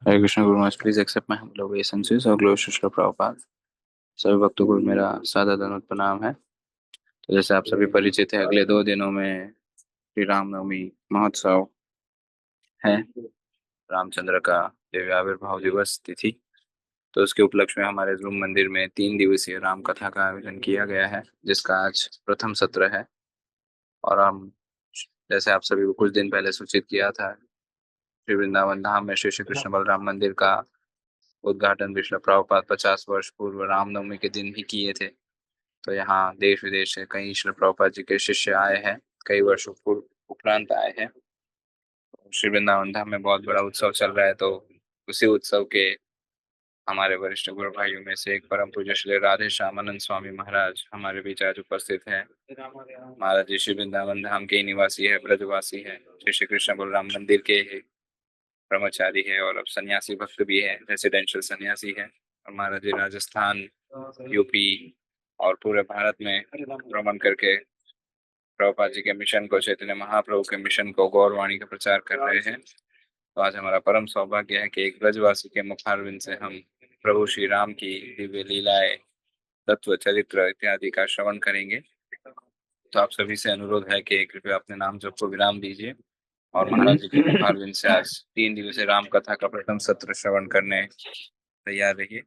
Hare Krishna Guru Maharaj, please accept my humble obeisances और glory Shri Prabhupada. सभी भक्तों को मेरा सादर दंडवत प्रणाम है। तो जैसे आप सभी परिचित हैं, अगले 2 दिनों में श्री रामनवमी महोत्सव है। रामचंद्र का दिव्य आविर्भाव दिवस तिथि। तो उसके उपलक्ष्य में हमारे ध्रुव मंदिर में 3 दिवसीय राम कथा का आयोजन किया गया है, जिसका आज प्रथम सत्र है। और हम, जैसे आप सभी को कुछ दिन पहले सूचित किया था, श्री वृंदावन धाम में श्री श्री कृष्ण बलराम मंदिर का उद्घाटन पिछले प्रभुपाद 50 वर्ष पूर्व रामनवमी के दिन ही किए थे। तो यहाँ देश विदेश से कई श्री प्रभुपाद जी के शिष्य आए हैं, कई वर्षों पूर्व उपरांत आए हैं। श्री वृंदावन धाम में बहुत बड़ा उत्सव चल रहा है, तो उसी उत्सव के हमारे वरिष्ठ गुरु भाइयों में से एक परम पूज्य श्री राधे श्यामानंद स्वामी महाराज हमारे बीच आज उपस्थित हैं। महाराज जी श्री वृंदावन धाम के निवासी है, ब्रजवासी है, श्री श्री कृष्ण बलराम मंदिर के ब्रह्मचारी है और अब सन्यासी भक्त भी है, रेसिडेंशियल सन्यासी है। और महाराज जी राजस्थान, यूपी और पूरे भारत में भ्रमण करके प्रभुपाद जी के मिशन को, चैतन्य महाप्रभु के मिशन को, गौरवाणी का प्रचार कर रहे हैं। तो आज हमारा परम सौभाग्य है कि एक ब्रजवासी के मुखारविंद से हम प्रभु श्री राम की दिव्य लीलाएं, तत्व चरित्र इत्यादि का श्रवण करेंगे। तो आप सभी से अनुरोध है कि कृपया अपने नाम जप को विराम दीजिए और महाराज जी के मुखारविंद से आज 3 दिवसीय राम कथा का प्रथम सत्र श्रवण करने तैयार रहिए।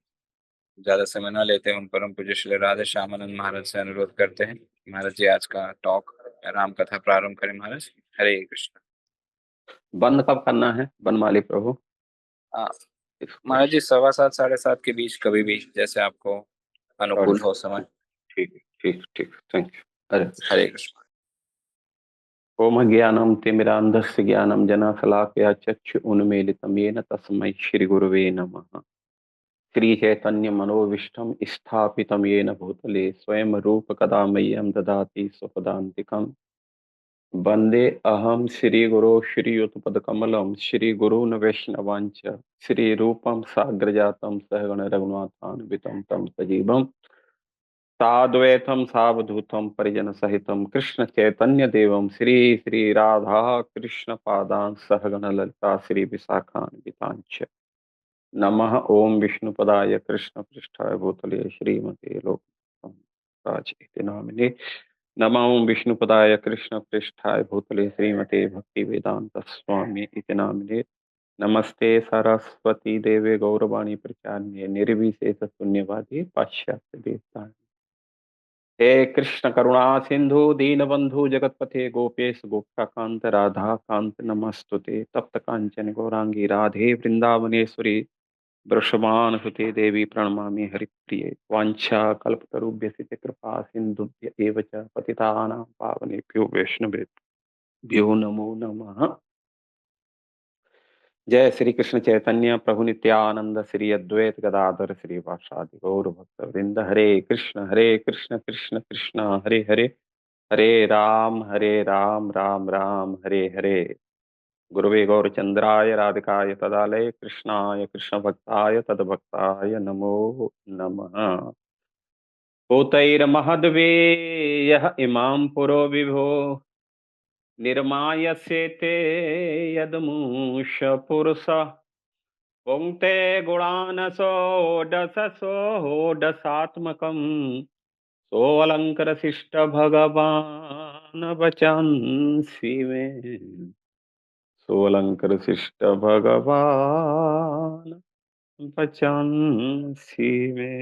ज्यादा समय न लेते हैं, उन परम पूज्य श्री राधे श्यामानंद महाराज से अनुरोध करते हैं, महाराज जी आज का टॉक राम कथा प्रारंभ करें। महाराज, हरे कृष्ण। बंद कब करना है बनमाली प्रभु? महाराज जी 7:15 7:30 के बीच, कभी भी जैसे आपको अनुकूल हो समय। ठीक ठीक ठीक, थैंक यू। हरे कृष्ण। ओम ज्ञानम तिमिरांधस्य ज्ञानम जनाशलाकया चक्षु उन्मीलितं येन तस्मै श्री गुरुवे नमः। श्री चैतन्य मनोविष्टम स्थापितं येन भूतले स्वयं रूप कदा मह्यं ददाति स्वपदान्तिकम्। वंदे अहम श्री गुरो श्रीयुतपदकमलं श्री गुरून् वैष्णवांच श्री रूपं साग्रजातं सहगण रघुनाथान्वितं तं सजीवम् साद्वैतम सावधूतम परिजन सहितम कृष्ण चैतन्य देवम श्री श्री राधा कृष्ण पादान सहगण ललिता श्री विशाखान्वितांच नमः। ओम विष्णुपदाय कृष्ण पृष्ठाय भूतले श्रीमते लोक राज इति नामिने नमः। ओम विष्णुपदाय कृष्ण पृष्ठाय भूतले श्रीमते भक्ति वेदांत स्वामी इति नामिने नमस्ते सरस्वती देवे गौरवाणी प्रचार्य निर्विशेष शून्यवादी पाश्चात्य देवता। हे कृष्ण करुणा सिंधु दीनबंधु जगतपथे गोपेश गोपिकांत राधा कांत नमस्तुते तप्त कांचन गौरांगी राधे वृंदावनेश्वरी वृषभान सुते देवी प्रणमामि हरिप्रिये वांछा कल्पतरुभ्यस्य कृपा सिंधुभ्य एव च पतितानां पावनेभ्यो वैष्णवेभ्यो नमो नमः। जय श्री कृष्ण चैतन्य प्रभु नित्यानंद श्री अद्वैत गदाधर श्री वासादि गौर भक्त वृंद हरे कृष्ण कृष्ण कृष्ण हरे हरे हरे राम राम राम हरे हरे। गुरुवे गौरचंद्राय राधिकाय तदालय कृष्णाय कृष्ण भक्ताय तद्भक्ताय नमो नमः। पोतैर्महद्वे यः इमां पुरो विभो निर्मायस्येते यदमूष पुरुषः पुंक्ते गुणानसोडसोडसात्मकम् सोऽलङ्कृशिष्ट भगवान् वचंसि मे सोऽलङ्कृशिष्ट भगवान् वचंसि मे।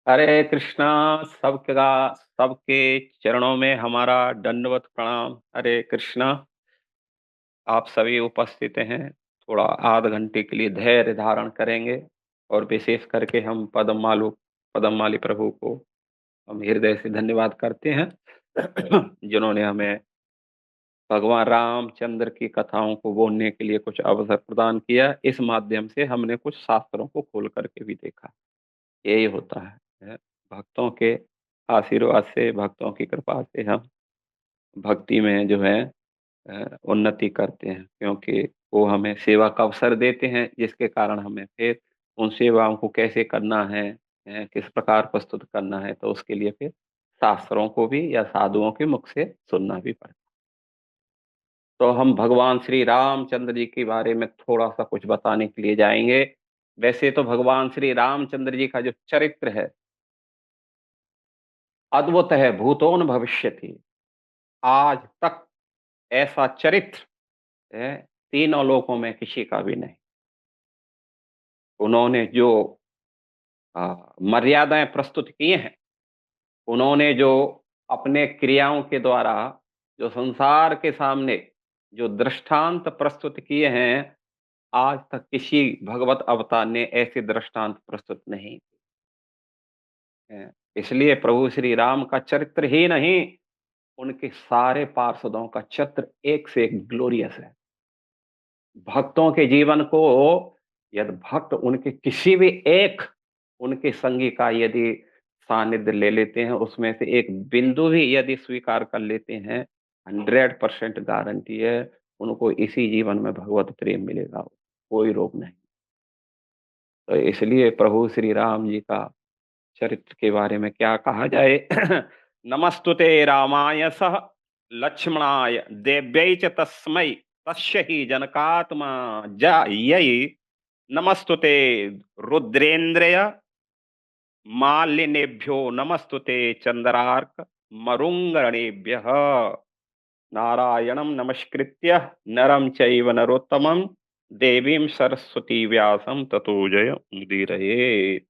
हरे कृष्णा। सबके चरणों में हमारा दंडवत प्रणाम। हरे कृष्णा। आप सभी उपस्थित हैं, थोड़ा आध घंटे के लिए धैर्य धारण करेंगे और विशेष करके हम पदम माली प्रभु को हम हृदय से धन्यवाद करते हैं जिन्होंने हमें भगवान रामचंद्र की कथाओं को बोलने के लिए कुछ अवसर प्रदान किया। इस माध्यम से हमने कुछ शास्त्रों को खोल करके भी देखा। यही होता है, भक्तों के आशीर्वाद से, भक्तों की कृपा से हम भक्ति में जो है उन्नति करते हैं, क्योंकि वो हमें सेवा का अवसर देते हैं, जिसके कारण हमें फिर उन सेवाओं को कैसे करना है, किस प्रकार प्रस्तुत करना है, तो उसके लिए फिर शास्त्रों को भी या साधुओं के मुख से सुनना भी पड़ता है। तो हम भगवान श्री रामचंद्र जी के बारे में थोड़ा सा कुछ बताने के लिए जाएंगे। वैसे तो भगवान श्री रामचंद्र जी का जो चरित्र है अद्भुत है, भूतोन भविष्य थी। आज तक ऐसा चरित्र है तीनों लोकों में किसी का भी नहीं। उन्होंने जो मर्यादाएं प्रस्तुत की हैं, उन्होंने जो अपने क्रियाओं के द्वारा जो संसार के सामने जो दृष्टांत प्रस्तुत किए हैं, आज तक किसी भगवत अवतार ने ऐसे दृष्टांत प्रस्तुत नहीं किए हैं। इसलिए प्रभु श्री राम का चरित्र ही नहीं, उनके सारे पार्षदों का चित्र एक से एक ग्लोरियस है। भक्तों के जीवन को यदि भक्त उनके किसी भी एक उनके संगी का यदि सानिध्य ले लेते हैं, उसमें से एक बिंदु भी यदि स्वीकार कर लेते हैं, 100% गारंटी है उनको इसी जीवन में भगवत प्रेम मिलेगा, कोई रोक नहीं। तो इसलिए प्रभु श्री राम जी का चरित्र के बारे में क्या कहा जाए। नमस्तुते रामाय सह लक्ष्मणाय देव्यै च तस्मै तस्य ही जनकात्मा जायै। नमस्तुते रुद्रेन्द्रय मालिनेभ्यो नमस्तुते चंद्रार्क मरुंगणेभ्यः। नारायणं नमस्कृत्य नरं चैव नरोत्तमं देवीं सरस्वती व्यासं ततो जयमुदीरयेत्।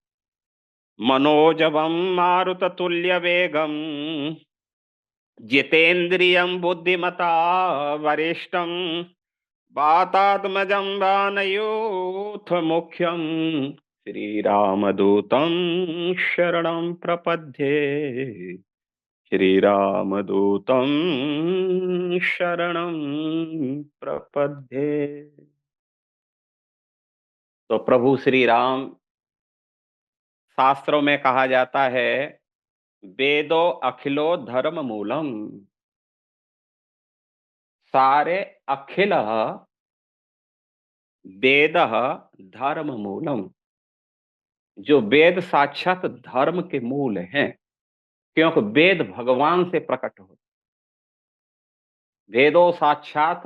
मनोजवं मारुततुल्यवेगं जितेन्द्रियं बुद्धिमता वरिष्ठं वातात्मजं वानयोऽथ मुख्यं श्रीरामदूतं शरणं प्रपद्ये। श्रीरामदूतं शरणं प्रपद्ये। तो प्रभु श्री राम, शास्त्रों में कहा जाता है वेदो अखिलो धर्म मूलम। सारे अखिल वेद धर्म मूलम। जो वेद साक्षात धर्म के मूल हैं, क्योंकि वेद भगवान से प्रकट होते। वेदो साक्षात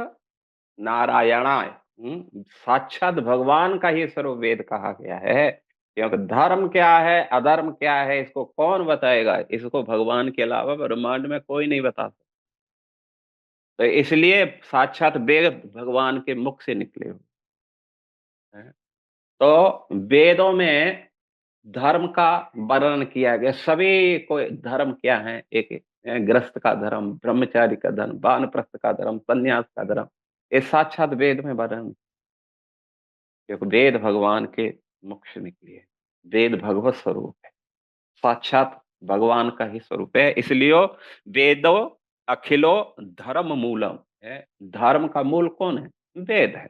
नारायणाय, साक्षात भगवान का ही स्वरूप वेद कहा गया है। क्योंकि धर्म क्या है अधर्म क्या है इसको कौन बताएगा, इसको भगवान के अलावा ब्रह्मांड में कोई नहीं बता सकता। तो इसलिए साक्षात वेद भगवान के मुख से निकले हुए हैं। तो वेदों में धर्म का वर्णन किया गया। सभी को धर्म क्या है, एक गृहस्थ का धर्म, ब्रह्मचारी का धर्म, वानप्रस्थ का धर्म, संन्यास का धर्म, ये साक्षात वेद में वर्णन। क्योंकि वेद भगवान के मुख से निकली है। वेद भगवत स्वरूप है, साक्षात भगवान का ही स्वरूप है। इसलिए वेदो अखिलो धर्म मूलम है। धर्म का मूल कौन है? वेद है।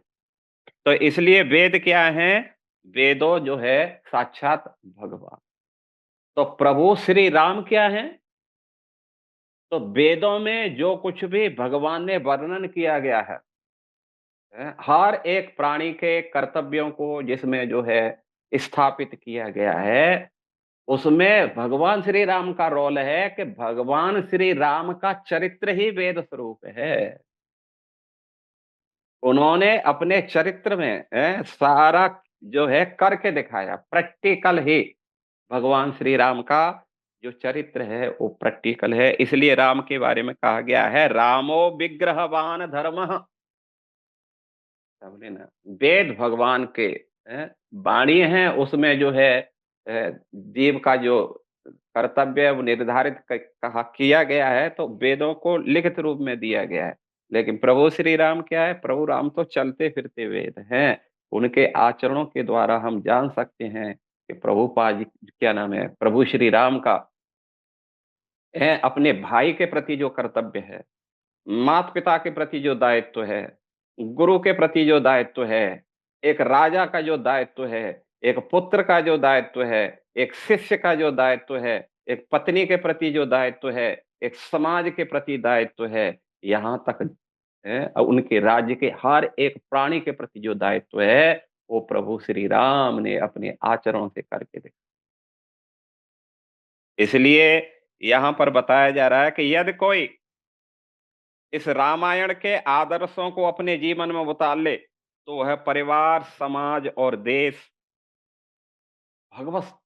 तो इसलिए वेद क्या है? वेदो जो है साक्षात भगवान। तो प्रभु श्री राम क्या है? तो वेदों में जो कुछ भी भगवान ने वर्णन किया गया है, हर एक प्राणी के कर्तव्यों को जिसमें जो है स्थापित किया गया है, उसमें भगवान श्री राम का रोल है कि भगवान श्री राम का चरित्र ही वेद स्वरूप है। उन्होंने अपने चरित्र में सारा जो है करके दिखाया, प्रैक्टिकल ही। भगवान श्री राम का जो चरित्र है वो प्रैक्टिकल है। इसलिए राम के बारे में कहा गया है रामो विग्रहवान धर्मः। समझे ना? वेद भगवान के वाणी हैं, उसमें जो है जीव का जो कर्तव्य है वो निर्धारित कहा किया गया है, तो वेदों को लिखित रूप में दिया गया है। लेकिन प्रभु श्री राम क्या है? प्रभु राम तो चलते फिरते वेद हैं। उनके आचरणों के द्वारा हम जान सकते हैं कि प्रभुपाद जी क्या नाम है, प्रभु श्री राम का अपने भाई के प्रति जो कर्तव्य है, माता पिता के प्रति जो दायित्व है, गुरु के प्रति जो दायित्व है, एक राजा का जो दायित्व है, एक पुत्र का जो दायित्व है, एक शिष्य का जो दायित्व है, एक पत्नी के प्रति जो दायित्व है, एक समाज के प्रति दायित्व है, यहाँ तक उनके राज्य के हर एक प्राणी के प्रति जो दायित्व है, वो प्रभु श्री राम ने अपने आचरणों से करके दिखाया। इसलिए यहाँ पर बताया जा रहा है कि यदि कोई इस रामायण के आदर्शों को अपने जीवन में उतार ले, तो वह परिवार, समाज और देश भगवत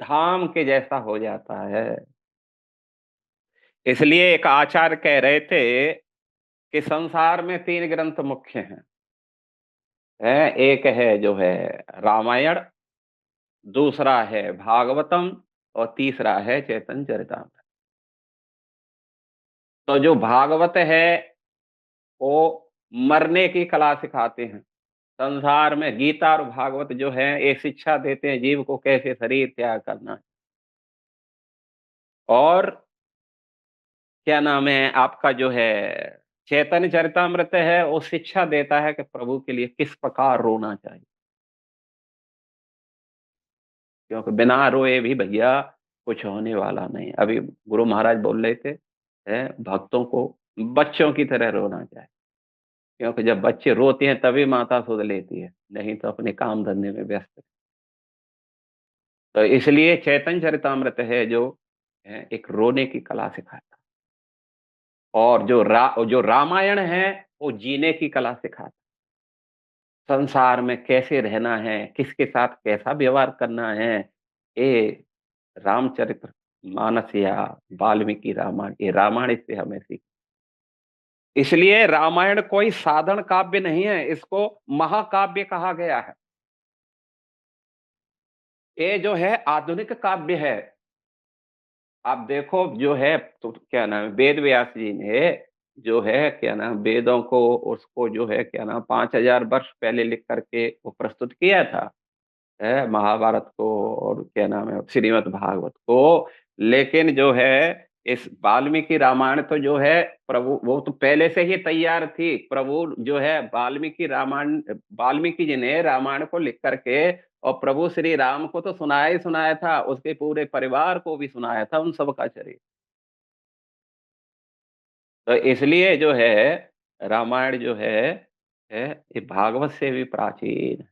धाम के जैसा हो जाता है। इसलिए एक आचार्य कह रहे थे कि संसार में 3 ग्रंथ मुख्य हैं। एक है जो है रामायण, दूसरा है भागवतम और तीसरा है चैतन्य चरितामृत। तो जो भागवत है वो मरने की कला सिखाते हैं। संसार में गीता और भागवत जो है ये शिक्षा देते हैं जीव को कैसे शरीर त्याग करना है। और क्या नाम है आपका जो है चैतन्य चरितामृत है, वो शिक्षा देता है कि प्रभु के लिए किस प्रकार रोना चाहिए। क्योंकि बिना रोए भी भैया कुछ होने वाला नहीं। अभी गुरु महाराज बोल रहे थे भक्तों को बच्चों की तरह रोना चाहिए। क्योंकि जब बच्चे रोते हैं तभी माता सुध लेती है, नहीं तो अपने काम धंधे में व्यस्त है। तो इसलिए चैतन्य चरितामृत है जो एक रोने की कला सिखाता है। और जो रामायण है वो जीने की कला सिखाता है। संसार में कैसे रहना है, किसके साथ कैसा व्यवहार करना है, ये रामचरित्र मानस या वाल्मीकि रामायण, ये रामायण इससे हमें सीख। इसलिए रामायण कोई साधारण काव्य नहीं है, इसको महाकाव्य कहा गया है। ये जो है आधुनिक काव्य है। आप देखो जो है तो क्या नाम है वेद व्यास जी ने जो है क्या नाम वेदों को उसको जो है क्या नाम 5000 वर्ष पहले लिख करके वो प्रस्तुत किया था महाभारत को और क्या नाम है श्रीमद् भागवत को। लेकिन जो है इस वाल्मीकि रामायण तो जो है प्रभु वो तो पहले से ही तैयार थी। प्रभु जो है वाल्मीकि जी ने रामायण को लिख करके और प्रभु श्री राम को तो सुनाया ही सुनाया था, उसके पूरे परिवार को भी सुनाया था उन सबका चरित्र। तो इसलिए जो है रामायण जो है ये भागवत से भी प्राचीन है।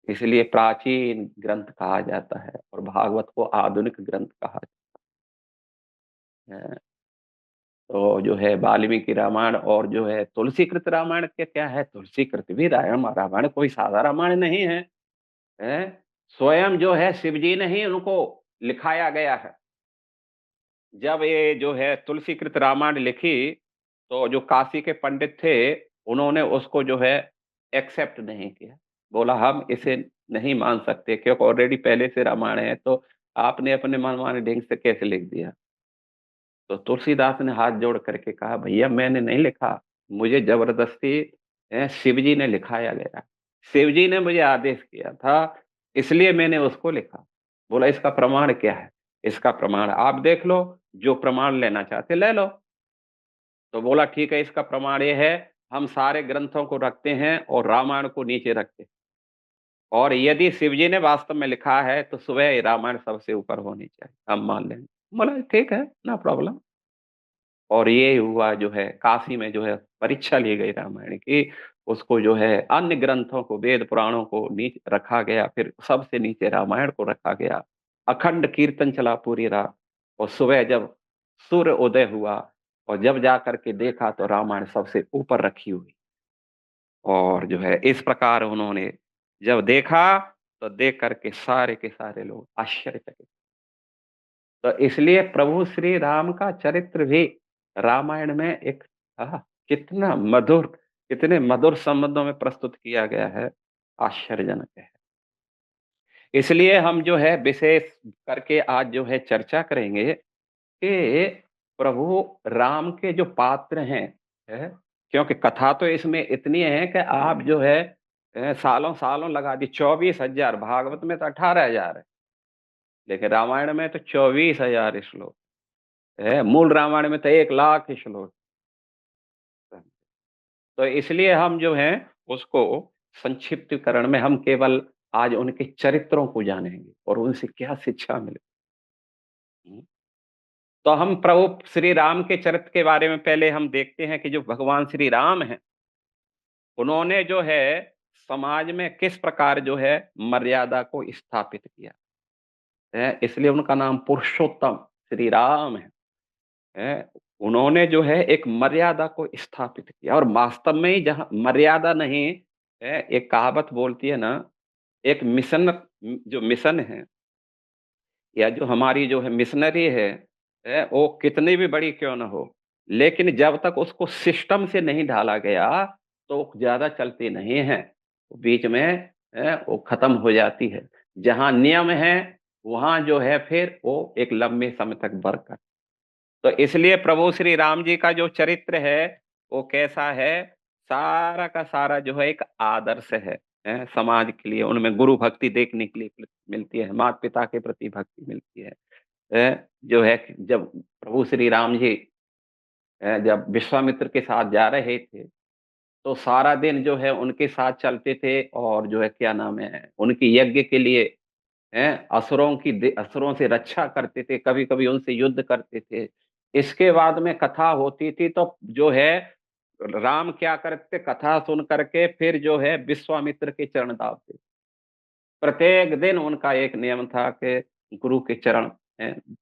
इसलिए प्राचीन ग्रंथ कहा जाता है और भागवत को आधुनिक ग्रंथ कहा जाता है। तो जो है वाल्मीकि रामायण और जो है तुलसीकृत रामायण के क्या है, तुलसीकृत भी रामायण कोई सादा रामायण नहीं है, स्वयं जो है शिव जी ने ही उनको लिखाया गया है। जब ये जो है तुलसीकृत रामायण लिखी तो जो काशी के पंडित थे उन्होंने उसको जो है एक्सेप्ट नहीं किया। बोला हम इसे नहीं मान सकते क्योंकि ऑलरेडी पहले से रामायण है, तो आपने अपने मनमाने ढंग से कैसे लिख दिया। तो तुलसीदास ने हाथ जोड़ करके कहा भैया मैंने नहीं लिखा, मुझे जबरदस्ती शिव जी ने लिखाया गया। शिव जी ने मुझे आदेश किया था इसलिए मैंने उसको लिखा। बोला इसका प्रमाण क्या है, इसका प्रमाण आप देख लो, जो प्रमाण लेना चाहते ले लो। तो बोला ठीक है इसका प्रमाण ये है, हम सारे ग्रंथों को रखते हैं और रामायण को नीचे रखते हैं। और यदि शिव जी ने वास्तव में लिखा है तो सुबह ये रामायण सबसे ऊपर होनी चाहिए, हम मान लेंगे। बोला ठीक है नो प्रॉब्लम। और ये हुआ जो है काशी में जो है परीक्षा ली गई रामायण की। उसको जो है अन्य ग्रंथों को वेद पुराणों को नीचे रखा गया, फिर सबसे नीचे रामायण को रखा गया। अखंड कीर्तन चला पूरी रात। और सुबह जब सूर्य उदय हुआ और जब जा करके देखा तो रामायण सबसे ऊपर रखी हुई। और जो है इस प्रकार उन्होंने जब देखा तो देख करके सारे के सारे लोग आश्चर्यचकित। तो इसलिए प्रभु श्री राम का चरित्र भी रामायण में एक कितना मधुर, कितने मधुर संबंधों में प्रस्तुत किया गया है, आश्चर्यजनक है। इसलिए हम जो है विशेष करके आज जो है चर्चा करेंगे कि प्रभु राम के जो पात्र हैं, क्योंकि कथा तो इसमें इतनी है कि आप जो है सालों सालों लगा दी। 24,000, भागवत में तो 18,000 है, लेकिन रामायण में तो 24,000 श्लोक है। मूल रामायण में तो 1,00,000 श्लोक है। तो इसलिए हम जो है उसको संक्षिप्तीकरण में हम केवल आज उनके चरित्रों को जानेंगे और उनसे क्या शिक्षा मिले। तो हम प्रभु श्री राम के चरित्र के बारे में पहले हम देखते हैं कि जो भगवान श्री राम हैं उन्होंने जो है समाज में किस प्रकार जो है मर्यादा को स्थापित किया है। इसलिए उनका नाम पुरुषोत्तम श्री राम है। उन्होंने जो है एक मर्यादा को स्थापित किया और वास्तव में ही जहाँ मर्यादा नहीं है, एक कहावत बोलती है ना, एक जो मिशन है या जो हमारी जो है मिशनरी है, वो कितनी भी बड़ी क्यों ना हो, लेकिन जब तक उसको सिस्टम से नहीं ढाला गया, तो ज़्यादा चलती नहीं है। बीच में वो खत्म हो जाती है। जहाँ नियम है, वहाँ जो है फिर वो एक लंबे समय तक बरकत। तो इसलिए प्रभु श्री राम जी का जो चरित्र है, वो कैसा है? सारा का सारा जो है एक आदर्श है, समाज के लिए। उनमें गुरु भक्ति देखने के लिए मिलती है, माता-पिता के प्रति भक्ति मिलती जो है जब प्रभु श्री राम जी जब विश्वामित्र के साथ जा रहे थे, तो सारा दिन जो है उनके साथ चलते थे और जो है क्या नाम है, उनकी यज्ञ के लिए असुरों से रक्षा करते थे, कभी-कभी उनसे युद्ध करते थे। इसके बाद में कथा होती थी तो जो है राम क्या करते, कथा सुन करके फिर जो है विश्वामित्र के चरण दाबते। प्रत्येक दिन उनका एक नियम था कि गुरु के चरण हैं,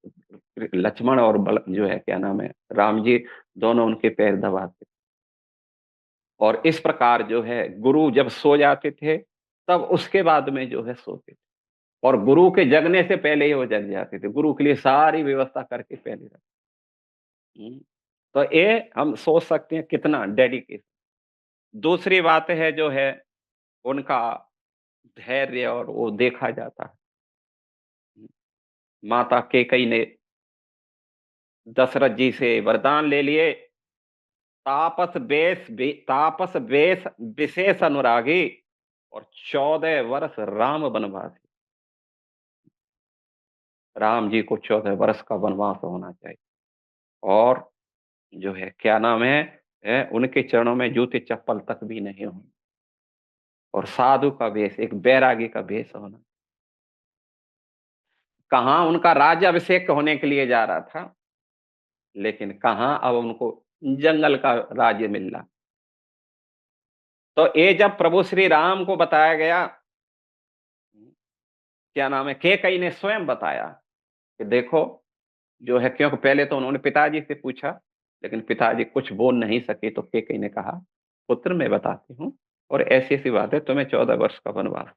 लक्ष्मण और बल जो है क्या नाम है, राम जी दोनों उनके पैर दबाते। और इस प्रकार जो है गुरु जब सो जाते थे, तब उसके बाद में जो है सोते थे। और गुरु के जगने से पहले ही वो जग जाते थे। गुरु के लिए सारी व्यवस्था करके पहले रख। हुँ। तो ये हम सोच सकते हैं कितना डेडिकेशन। दूसरी बात है जो है उनका धैर्य और वो देखा जाता है। माता कैकेयी ने दशरथ जी से वरदान ले लिए, तापस बेश विशेष अनुरागी और 14 वर्ष राम वनवासी। राम जी को 14 वर्ष का वनवास होना चाहिए और जो है क्या नाम है, उनके चरणों में जूते-चप्पल तक भी नहीं हों और साधु का वेश, एक बैरागी का वेश होना। कहाँ उनका राज्याभिषेक होने के लिए जा रहा था, लेकिन कहाँ अब उनको जंगल का राज्य मिल रहा। तो ये जब प्रभु श्री राम को बताया गया, क्या नाम है, कैकेयी ने स्वयं बताया कि देखो जो है, क्योंकि पहले तो उन्होंने पिताजी से पूछा, लेकिन पिताजी कुछ बोल नहीं सके, तो कैकेयी ने कहा, पुत्र मैं बताती हूँ और ऐसी-ऐसी बात है, तुम्हें 14 वर्ष का वनवास।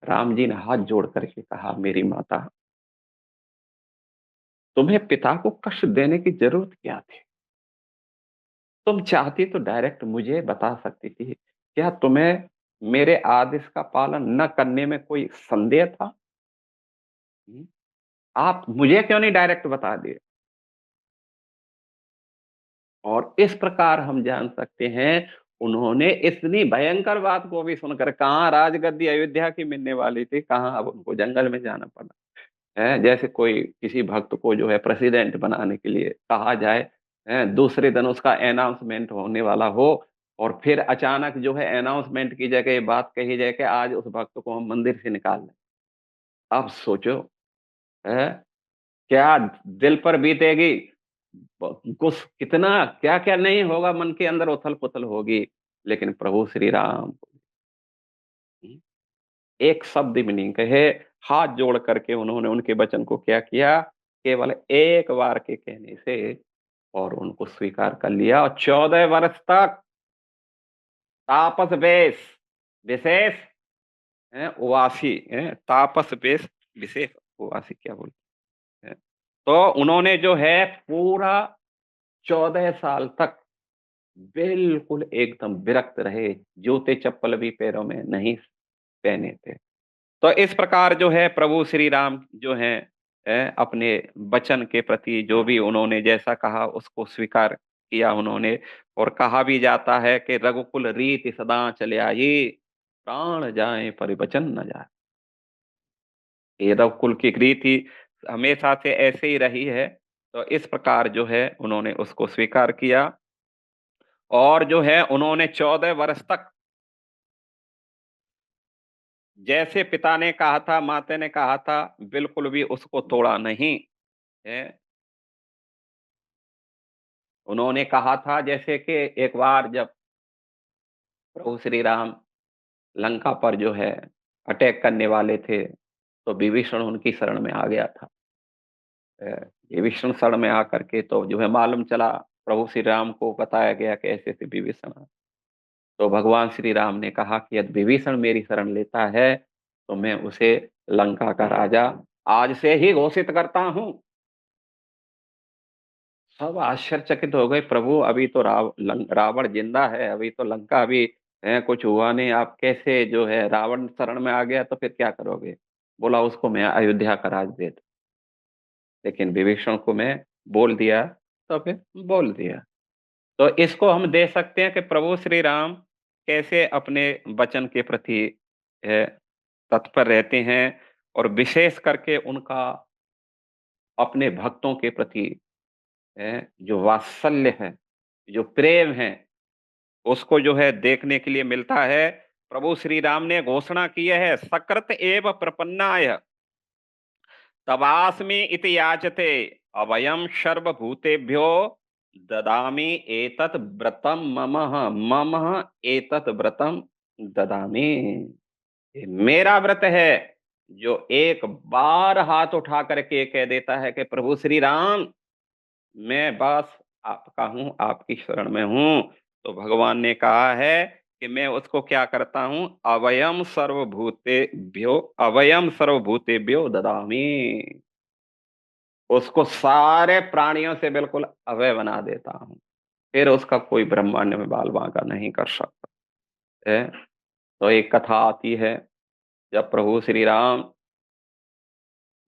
राम जी ने हाथ जोड़ करके कहा, मेरी माता, तुम्हें पिता को कष्ट देने की ज़रूरत क्या थी? तुम चाहती तो डायरेक्ट मुझे बता सकती थी। क्या तुम्हें मेरे आदेश का पालन न करने में कोई संदेह था? हुँ, आप मुझे क्यों नहीं डायरेक्ट बता दिए? और इस प्रकार हम जान सकते हैं, उन्होंने इतनी भयंकर बात को भी सुनकर, कहाँ राजगद्दी अयोध्या की मिलने वाली थी, कहाँ अब उनको जंगल में जाना पड़ा। जैसे कोई किसी भक्त को जो है प्रेसिडेंट बनाने के लिए कहा जाए, दूसरे दिन उसका अनाउंसमेंट होने वाला हो और फिर अचानक जो है अनाउंसमेंट की जगह ये बात कही जाए कि आज उस भक्त को हम मंदिर से निकाल लें। अब सोचो, हैं, क्या दिल पर बीतेगी? कुछ कितना क्या-क्या नहीं होगा, मन के अंदर उथल-पुथल होगी। लेकिन प्रभु श्री राम हुँ, एक शब्द भी नहीं कहे, हाथ जोड़ करके उन्होंने उनके वचन को क्या किया, केवल एक बार के कहने से और उनको स्वीकार कर लिया और 14 वर्ष तक तापस बेश विशेष उवासी तापस बेश विशेष उवासी क्या बोलते हैं। तो उन्होंने जो है पूरा 14 साल तक बिल्कुल एकदम विरक्त रहे, जूते-चप्पल भी पैरों में नहीं पहने थे। तो इस प्रकार जो है प्रभु श्री राम जो हैं अपने वचन के प्रति जो भी उन्होंने जैसा कहा उसको स्वीकार किया उन्होंने। और कहा भी जाता है कि रघुकुल रीति सदा चले आई, प्राण जाए पर वचन न जाए। ये रघुकुल की रीति हमेशा से ऐसे ही रही है। तो इस प्रकार जो है उन्होंने उसको स्वीकार किया और जो है उन्होंने 14 वर्ष तक जैसे पिता ने कहा था, माता ने कहा था, बिल्कुल भी उसको तोड़ा नहीं है। उन्होंने कहा था जैसे कि एक बार जब प्रभु श्री राम लंका पर जो है अटैक करने वाले थे, तो विभीषण उनकी शरण में आ गया था। विभीषण शरण में आकर के तो जो है मालूम चला, प्रभु श्री राम को बताया गया कि ऐसे ऐसे विभीषण। तो भगवान श्री राम ने कहा कि यदि विभीषण मेरी शरण लेता है तो मैं उसे लंका का राजा आज से ही घोषित करता हूं। सब आश्चर्यचकित हो गए, प्रभु अभी तो रावण जिंदा है, अभी तो लंका अभी है, कुछ हुआ नहीं, आप कैसे जो है रावण शरण में आ गया तो फिर क्या करोगे? बोला उसको मैं अयोध्या का राज दे दूं। लेकिन विभीषण को मैं बोल दिया तो फिर बोल दिया। तो इसको हम दे सकते हैं कि प्रभु श्री राम कैसे अपने वचन के प्रति है, तत्पर रहते हैं, और विशेष करके उनका अपने भक्तों के प्रति जो वात्सल्य है, जो प्रेम है, उसको जो है देखने के लिए मिलता है। प्रभु श्री राम ने घोषणा की है, सकृत एव प्रपन्नाय तवास्मि इति याचते अभयम सर्वभूतेभ्यो ददामि एतत् व्रतम मम एतत् व्रतम ददामि। ये मेरा व्रत है। जो एक बार हाथ उठा करके कह देता है कि प्रभु श्री राम मैं बस आपका हूं, आपकी शरण में हूं, तो भगवान ने कहा है कि मैं उसको क्या करता हूं, अवयम सर्वभूतेभ्यो ददामि। उसको सारे प्राणियों से बिल्कुल अवय बना देता हूं। फिर उसका कोई ब्रह्मांड में बाल बांका नहीं कर सकता है। तो एक कथा आती है, जब प्रभु श्री राम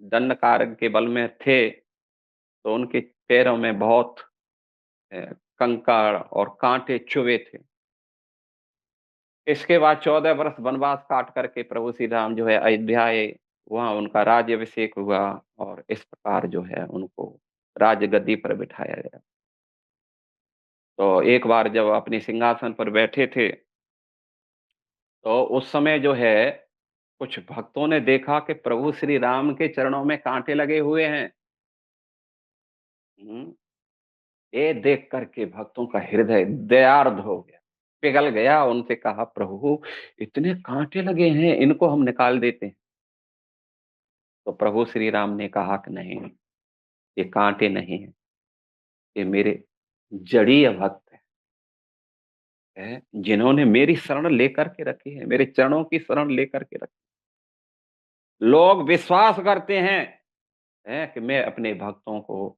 दंड कारक के बल में थे तो उनके पैरों में बहुत अ, कंकड़ और कांटे चुभे थे। इसके बाद 14 वर्ष वनवास काट करके प्रभु श्री राम जो है अयोध्या आए, वहां उनका राज्यभिषेक हुआ, और इस प्रकार जो है उनको राज गद्दी पर बिठाया गया। तो एक बार जब अपने सिंहासन पर बैठे थे तो उस समय जो है कुछ भक्तों ने देखा कि प्रभु श्री राम के चरणों में कांटे लगे हुए हैं। हम्म, ये देख करके भक्तों का हृदय दयार्द हो गया, पिघल गया। उनसे कहा, प्रभु इतने कांटे लगे हैं, इनको हम निकाल देते हैं। तो प्रभु श्री राम ने कहा कि नहीं, ये कांटे नहीं है, ये मेरे जड़ीय भक्त है, जिन्होंने मेरी शरण लेकर के रखी है, मेरे चरणों की शरण लेकर के रखी। लोग विश्वास करते हैं कि मैं अपने भक्तों को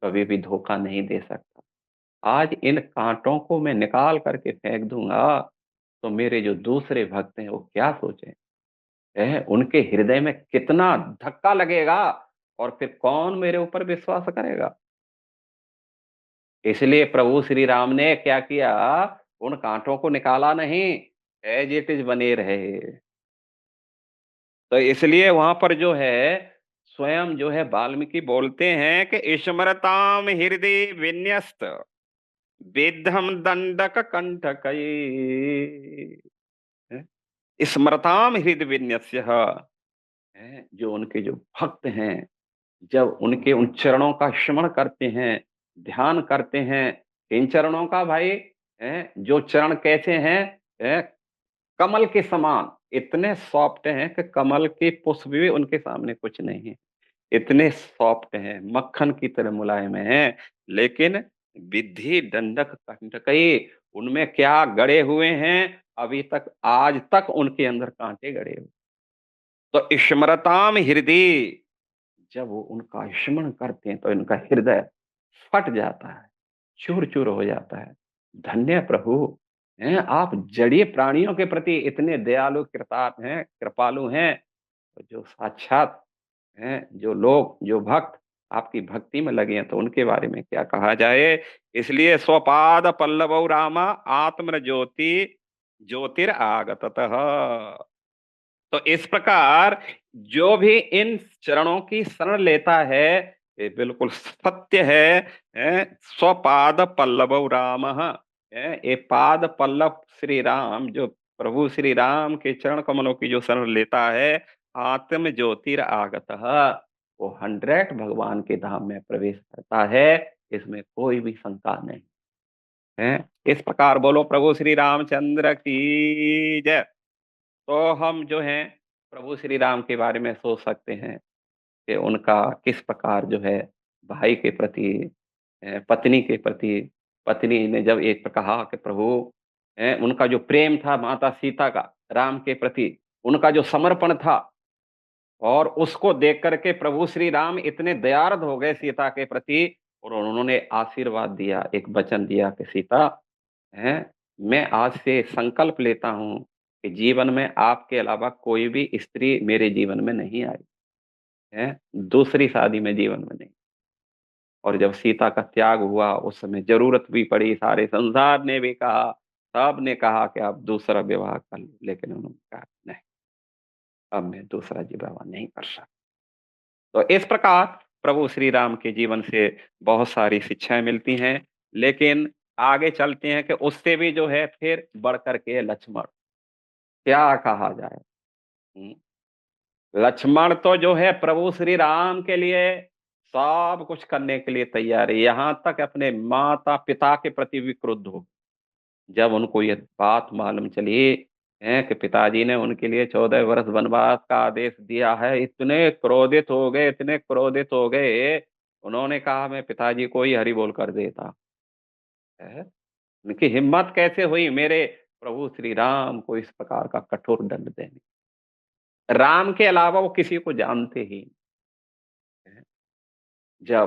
कभी भी धोखा नहीं दे सकता। आज इन कांटों को मैं निकाल करके फेंक दूंगा तो मेरे जो दूसरे भक्त हैं वो क्या सोचें, उनके हृदय में कितना धक्का लगेगा, और फिर कौन मेरे ऊपर विश्वास करेगा। इसलिए प्रभु श्री राम ने क्या किया, उन कांटों को निकाला नहीं, एज इट इज बने रहे। तो इसलिए वहां पर जो है स्वयं जो है वाल्मीकि बोलते हैं कि स्मरताम हृदय विन्यस्त विद्धम दंडक कंठक स्मरताम हृदय विन्यस्य जो उनके जो भक्त हैं, जब उनके उन चरणों का स्मरण करते हैं, ध्यान करते हैं। इन चरणों का भाई जो चरण कैसे हैं, कमल के समान, इतने सॉफ्ट हैं कि कमल के पुष्प भी उनके सामने कुछ नहीं है। इतने सॉफ्ट हैं, मक्खन की तरह मुलायम हैं। लेकिन विद्धि दंडक कंटकई, उनमें क्या गड़े हुए हैं, अभी तक आज तक उनके अंदर कांटे गड़े हुए। तो स्मरताम हृदय, जब वो उनका स्मरण करते हैं तो इनका हृदय फट जाता है, चूर चूर हो जाता है। धन्य प्रभु हैं आप, जड़ीय प्राणियों के प्रति इतने दयालु कृतार्थ हैं, कृपालु हैं। तो जो साक्षात हैं, जो लोग, जो भक्त आपकी भक्ति में लगे हैं, तो उनके बारे में क्या कहा जाए। इसलिए स्वपाद पल्लव रामा आत्म ज्योति ज्योतिरागततः। तो इस प्रकार जो भी इन चरणों की शरण लेता है, ये बिल्कुल सत्य है। स्वपाद पल्लव राम, ये पाद पल्लव श्री राम, जो प्रभु श्री राम के चरण कमलों की जो शरण लेता है, आत्म ज्योतिरागत, वो 100 भगवान के धाम में प्रवेश करता है। इसमें कोई भी शंका नहीं है। इस प्रकार बोलो प्रभु श्री रामचंद्र की जय। तो हम जो हैं प्रभु श्री राम के बारे में सोच सकते हैं कि उनका किस प्रकार जो है भाई के प्रति, पत्नी के प्रति, पत्नी ने जब एक कहा कि प्रभु, उनका जो प्रेम था माता सीता का राम के प्रति, उनका जो समर्पण था, और उसको देख कर के प्रभु श्री राम इतने दयार्द हो गए सीता के प्रति, और उन्होंने आशीर्वाद दिया, एक वचन दिया कि सीता, हैं, मैं आज से संकल्प लेता हूँ कि जीवन में आपके अलावा कोई भी स्त्री मेरे जीवन में नहीं आई है, दूसरी शादी में जीवन में नहीं। और जब सीता का त्याग हुआ, उस समय ज़रूरत भी पड़ी, सारे संसार ने भी कहा, सबने कहा कि आप दूसरा विवाह कर लो, लेकिन उन्होंने कहा नहीं, अब मैं दूसरा जी विवाह नहीं कर सकता। तो इस प्रकार प्रभु श्री राम के जीवन से बहुत सारी शिक्षाएँ मिलती हैं, लेकिन आगे चलते हैं कि उससे भी जो है फिर बढ़ कर के लक्ष्मण, क्या कहा जाए? हुँ, लक्ष्मण तो जो है प्रभु श्री राम के लिए सब कुछ करने के लिए तैयार है, यहाँ तक अपने माता-पिता के प्रति भी क्रुद्ध हो। जब उनको ये बात मालूम चली हैं कि पिताजी ने उनके लिए 14 वर्ष वनवास का आदेश दिया है, इतने क्रोधित हो गए, उन्होंने कहा मैं पिताजी को ही हरि बोल कर देता। है? उनकी हिम्मत कैसे हुई मेरे प्रभु श्री राम को इस प्रकार का कठोर दंड देने। राम के अलावा वो किसी को जानते ही नहीं, हैं। जब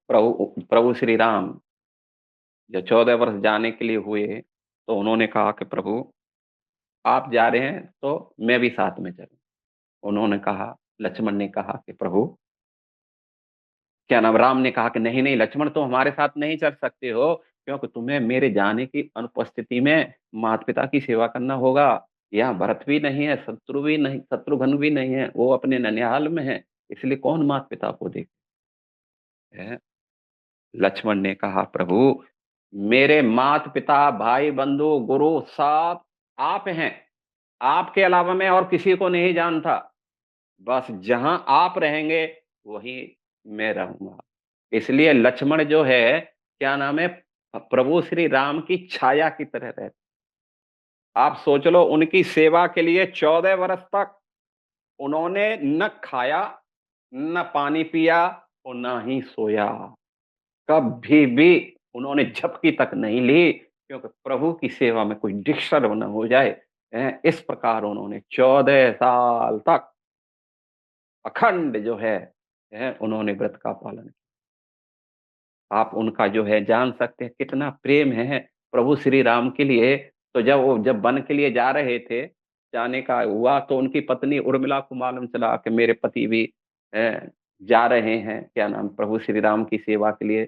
प्रभु प्रभु श्री राम जब 14 वर्ष जाने के लिए हुए, तो उन्होंने कहा कि प्रभु, आप जा रहे हैं तो मैं भी साथ में चलूँ। उन्होंने कहा, लक्ष्मण ने कहा कि प्रभु, क्या नाम, राम ने कहा कि नहीं, नहीं लक्ष्मण, तुम हमारे साथ नहीं चल सकते हो, क्योंकि तुम्हें मेरे जाने की अनुपस्थिति में माता-पिता की सेवा करना होगा। यहाँ भरत भी नहीं है, शत्रुघ्न भी नहीं है, वो अपने ननिहाल में है, इसलिए कौन माता-पिता को देखे? लक्ष्मण ने कहा, प्रभु, मेरे माता-पिता, भाई-बंधु, गुरु सब आप हैं। आपके अलावा मैं और किसी को नहीं जानता। बस जहाँ आप रहेंगे, वहीं मैं रहूँगा। इसलिए लक्ष्मण जो है, क्या नाम है, प्रभु श्री राम की छाया की तरह रहते। आप सोच लो, उनकी सेवा के लिए 14 वर्ष तक उन्होंने न खाया, न पानी पिया और ना ही सोया। कभी भी उन्होंने झपकी तक नहीं ली, क्योंकि प्रभु की सेवा में कोई डिस्टर्ब ना हो जाए। इस प्रकार उन्होंने 14 साल तक अखंड जो है उन्होंने व्रत का पालन किया। आप उनका जो है जान सकते हैं कितना प्रेम है प्रभु श्री राम के लिए। तो जब वन के लिए जा रहे थे, जाने का हुआ, तो उनकी पत्नी उर्मिला को मालूम चला कि मेरे पति भी जा रहे हैं, क्या नाम, प्रभु श्री राम की सेवा के लिए।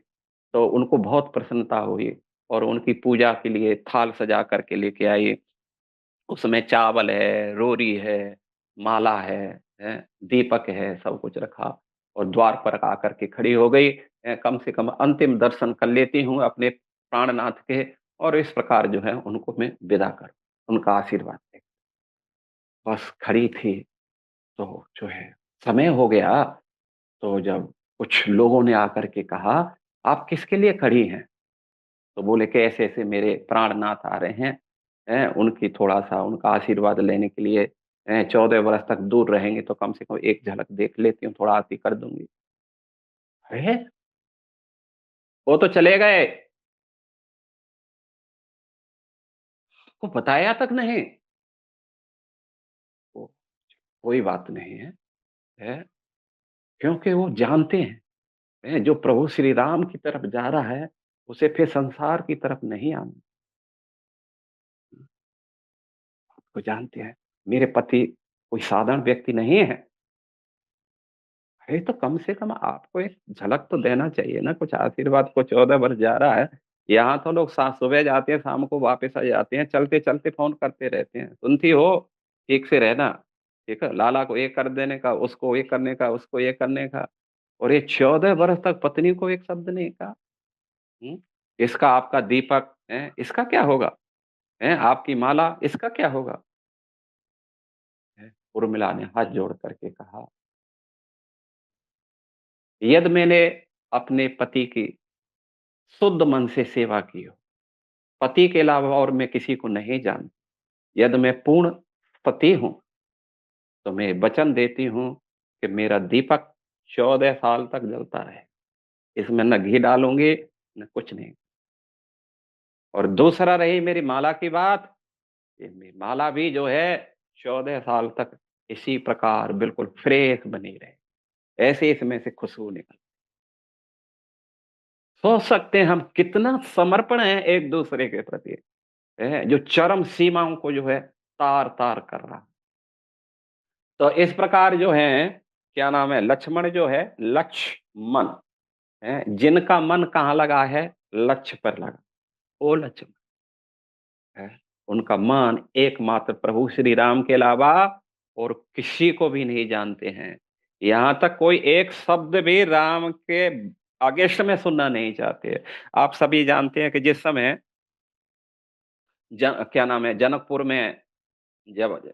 तो उनको बहुत प्रसन्नता हुई, और उनकी पूजा के लिए थाल सजा करके लेके आई। उसमें चावल है, रोरी है, माला है, दीपक है, सब कुछ रखा, और द्वार पर आकर के खड़ी हो गई। कम से कम अंतिम दर्शन कर लेती हूँ अपने प्राणनाथ के, और इस प्रकार जो है उनको मैं विदा करूँ, उनका आशीर्वाद लें। बस खड़ी थी, तो जो है समय हो गया, तो जब कुछ लोगों ने आकर के कहा, "आप किसके लिए खड़ी हैं?" तो बोले कि ऐसे-ऐसे मेरे प्राणनाथ आ रहे हैं, उनकी थोड़ा-सा उनका आशीर्वाद लेने के लिए, 14 वर्ष तक दूर रहेंगे, तो कम से कम एक झलक देख लेती हूँ, थोड़ा आरती कर दूँगी। अरे! वो तो चले गए, को बताया तक नहीं। ओ, कोई बात नहीं है, है, क्योंकि वो जानते जो प्रभु श्री राम की तरफ जा रहा है, उसे फिर संसार की तरफ नहीं आना। वो जानते हैं, मेरे पति कोई साधारण व्यक्ति नहीं है। अरे! तो कम से कम आपको एक झलक तो देना चाहिए ना, कुछ आशीर्वाद को 14 वर्ष जा रहा है। यहाँ तो लोग सुबह जाते हैं, शाम को वापस आ जाते हैं, चलते-चलते फ़ोन करते रहते हैं। सुनती हो? ठीक से रहना, ठीक है? लाला को ये कर देने का, उसको ये करने का, उसको ये करने का, और ये 14 वर्ष तक पत्नी को एक शब्द नहीं कहा। हुँ? इसका आपका दीपक, इसका क्या होगा? आपकी माला, इसका क्या होगा? हैं? उर्मिला ने हाथ जोड़ कर के कहा, यदि मैंने अपने पति की शुद्ध मन से सेवा की हो, पति के अलावा और मैं किसी को नहीं जानती, यदि मैं पूर्ण पति हूँ, तो मैं वचन देती हूँ कि मेरा दीपक 14 साल तक जलता रहे। इसमें न घी डालूँगी, न कुछ नहीं। और दूसरा रही मेरी माला की बात, ये माला भी जो है 14 साल तक इसी प्रकार बिल्कुल फ्रेश बनी रहे, ऐसे इसमें से खुशबू निकल। सोच सकते हैं हम कितना समर्पण है एक-दूसरे के प्रति, जो चरम सीमाओं को जो है तार-तार कर रहा। तो इस प्रकार जो है, क्या नाम है, लक्ष्मण जो है, लक्ष्मण, जिनका मन कहाँ लगा है? लक्ष्य पर लगा, वो लक्ष्मण है। उनका मन एकमात्र प्रभु श्री राम के अलावा और किसी को भी नहीं जानते हैं। यहाँ तक कोई एक शब्द भी राम के अगेंस्ट में सुनना नहीं चाहते। आप सभी जानते हैं कि जिस समय क्या नाम है, जनकपुर में जब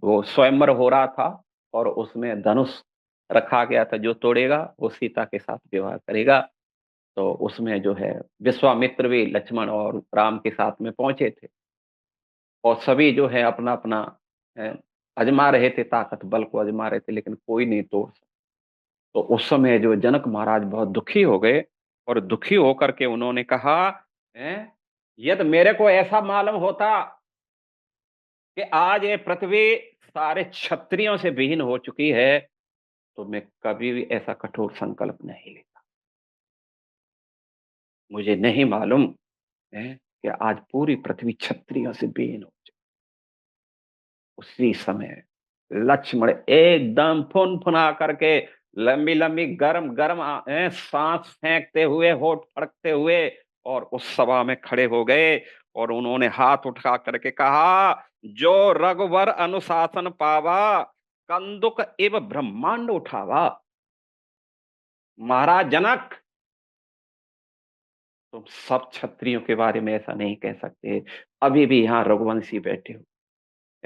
वो स्वयंवर हो रहा था और उसमें धनुष रखा गया था, जो तोड़ेगा वो सीता के साथ विवाह करेगा। तो उसमें जो है विश्वामित्र भी लक्ष्मण और राम के साथ में पहुँचे थे और सभी जो है अपना-अपना अ, आज़मा रहे थे, ताकत बल को आज़मा रहे थे, लेकिन कोई नहीं तोड़ सका। तो उस समय जो जनक महाराज बहुत दुखी हो गए और दुखी होकर के उन्होंने कहा, हैं, यदि मेरे को ऐसा मालूम होता कि आज ये पृथ्वी सारे क्षत्रियों से विहीन हो चुकी है, तो मैं कभी भी ऐसा कठोर संकल्प नहीं लेता। मुझे नहीं मालूम है कि आज पूरी पृथ्वी क्षत्रियों से विहीन हो चुकी। उसी समय लक्ष्मण एकदम फुनफुना करके लंबी-लंबी गरम-गरम साँस फेंकते हुए, होठ फड़कते हुए और उस सभा में खड़े हो गए और उन्होंने हाथ उठा करके कहा, "जो रघुवर अनुशासन पावा, कंदुक इव ब्रह्मांड उठावा।" महाराज जनक, तुम सब क्षत्रियों के बारे में ऐसा नहीं कह सकते। अभी भी यहाँ रघुवंशी बैठे हो,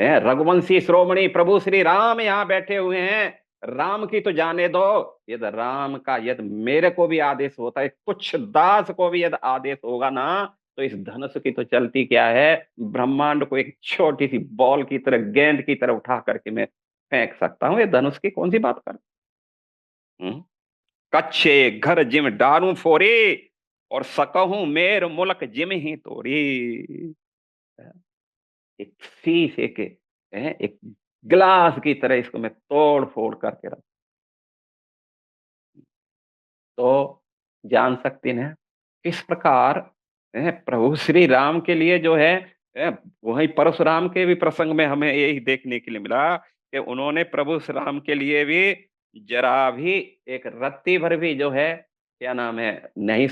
रघुवंशी शिरोमणि प्रभु श्री राम यहाँ बैठे हुए हैं। राम की तो जाने दो, यदि राम का यदि मेरे को भी आदेश होता है, कुछ दास को भी यदि आदेश होगा ना, तो इस धनुष की तो चलती क्या है, ब्रह्मांड को एक छोटी सी बॉल की तरह, गेंद की तरह उठा करके मैं फेंक सकता हूँ। ये धनुष की कौन सी बात कर। हम्म? कच्छे घर जिम डारू फोरे और सकहूं मेर मुलक जिम ही तोरी। एक शीशे के, एक ग्लास की तरह इसको मैं तोड़-फोड़ करके रख। तो जान सकते हैं किस प्रकार प्रभु श्री राम के लिए जो है, वहीं परशुराम के भी प्रसंग में हमें यही देखने के लिए मिला कि उन्होंने प्रभु श्री राम के लिए भी जरा भी एक रत्ती भर भी जो है, क्या नाम है, नहीं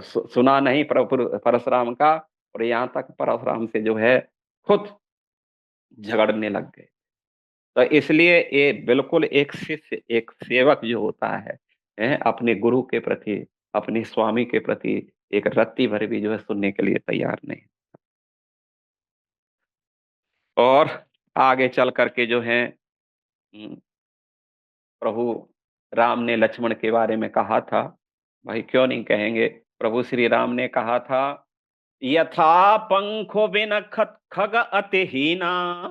सुना नहीं परशुराम का, और यहाँ तक परशुराम से जो है खुद झगड़ने लग गए। तो इसलिए ये बिल्कुल एक शिष्य, एक सेवक जो होता है, अपने गुरु के प्रति, अपने स्वामी के प्रति एक रत्ती भर भी जो है सुनने के लिए तैयार नहीं। और आगे चल कर के जो है, प्रभु राम ने लक्ष्मण के बारे में कहा था, भाई क्यों नहीं कहेंगे। प्रभु श्री राम ने कहा था, यथा पंखो बिन खत खग अति हीना,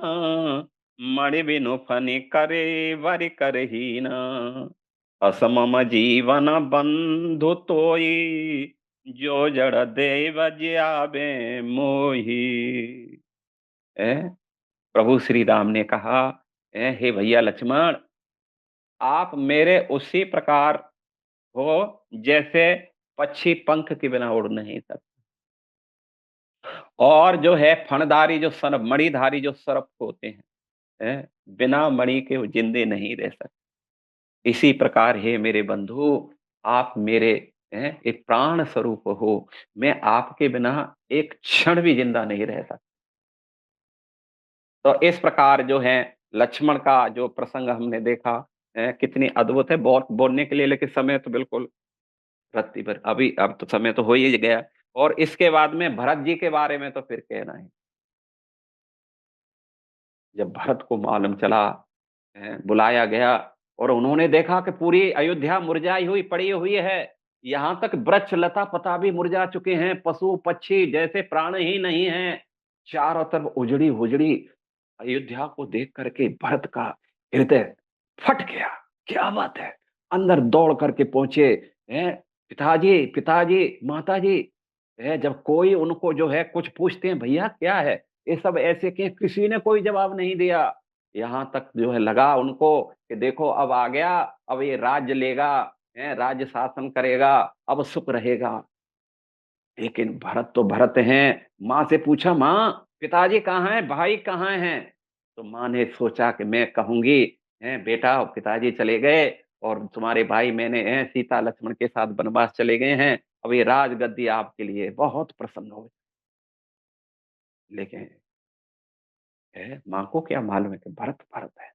मणि बिनु फनि करे वर कर हीना, असमम जीवन बंधु तोई, जो जड़ देव ज्याबे मोही। प्रभु श्री राम ने कहा, हे भैया लक्ष्मण, आप मेरे उसी प्रकार हो जैसे पक्षी पंख के बिना उड़ नहीं सकते, और जो है फणधारी जो सर्प, मणिधारी जो सर्प होते हैं, बिना मणि के वो जिंदे नहीं रह सकते। इसी प्रकार हे मेरे बंधु, आप मेरे एक प्राण स्वरूप हो। मैं आपके बिना एक क्षण भी जिंदा नहीं रह सकता। तो इस प्रकार जो है लक्ष्मण का जो प्रसंग हमने देखा, कितनी अद्भुत है। बहुत बोलने के लिए, लेकिन समय तो बिल्कुल रत्ती भर, अभी अब तो समय तो हो ही गया। और इसके बाद में भरत जी के बारे में तो फिर कहना है। जब भरत को मालूम चला, बुलाया गया और उन्होंने देखा कि पूरी अयोध्या मुरझाई हुई पड़ी हुई है। यहाँ तक वृक्ष लता पता भी मुरझा चुके हैं, पशु पक्षी जैसे प्राण ही नहीं है। चारों तरफ उजड़ी उजड़ी अयोध्या को देख करके भरत का हृदय फट गया। क्या बात है, अंदर दौड़ करके पहुँचे, हैं, "पिताजी, पिताजी, माताजी।" जब कोई उनको जो है कुछ पूछते हैं, "भैया क्या है?" ये सब ऐसे कि किसी ने कोई जवाब नहीं दिया। यहाँ तक जो है लगा उनको कि देखो अब आ गया, अब ये राज्य लेगा, राज्य शासन करेगा, अब सुख रहेगा। लेकिन भरत तो भरत हैं, माँ से पूछा, "माँ, पिताजी कहाँ हैं? भाई कहाँ हैं?" तो माँ ने सोचा कि मैं कहूँगी, "बेटा पिताजी चले गए और तुम्हारे भाई मैंने सीता लक्ष्मण के साथ वनवास चले गए हैं, अब ये राजगद्दी आपके लिए।" बहुत प्रसन्न हुए। लेकिन माँ को क्या मालूम है कि भरत भरत है।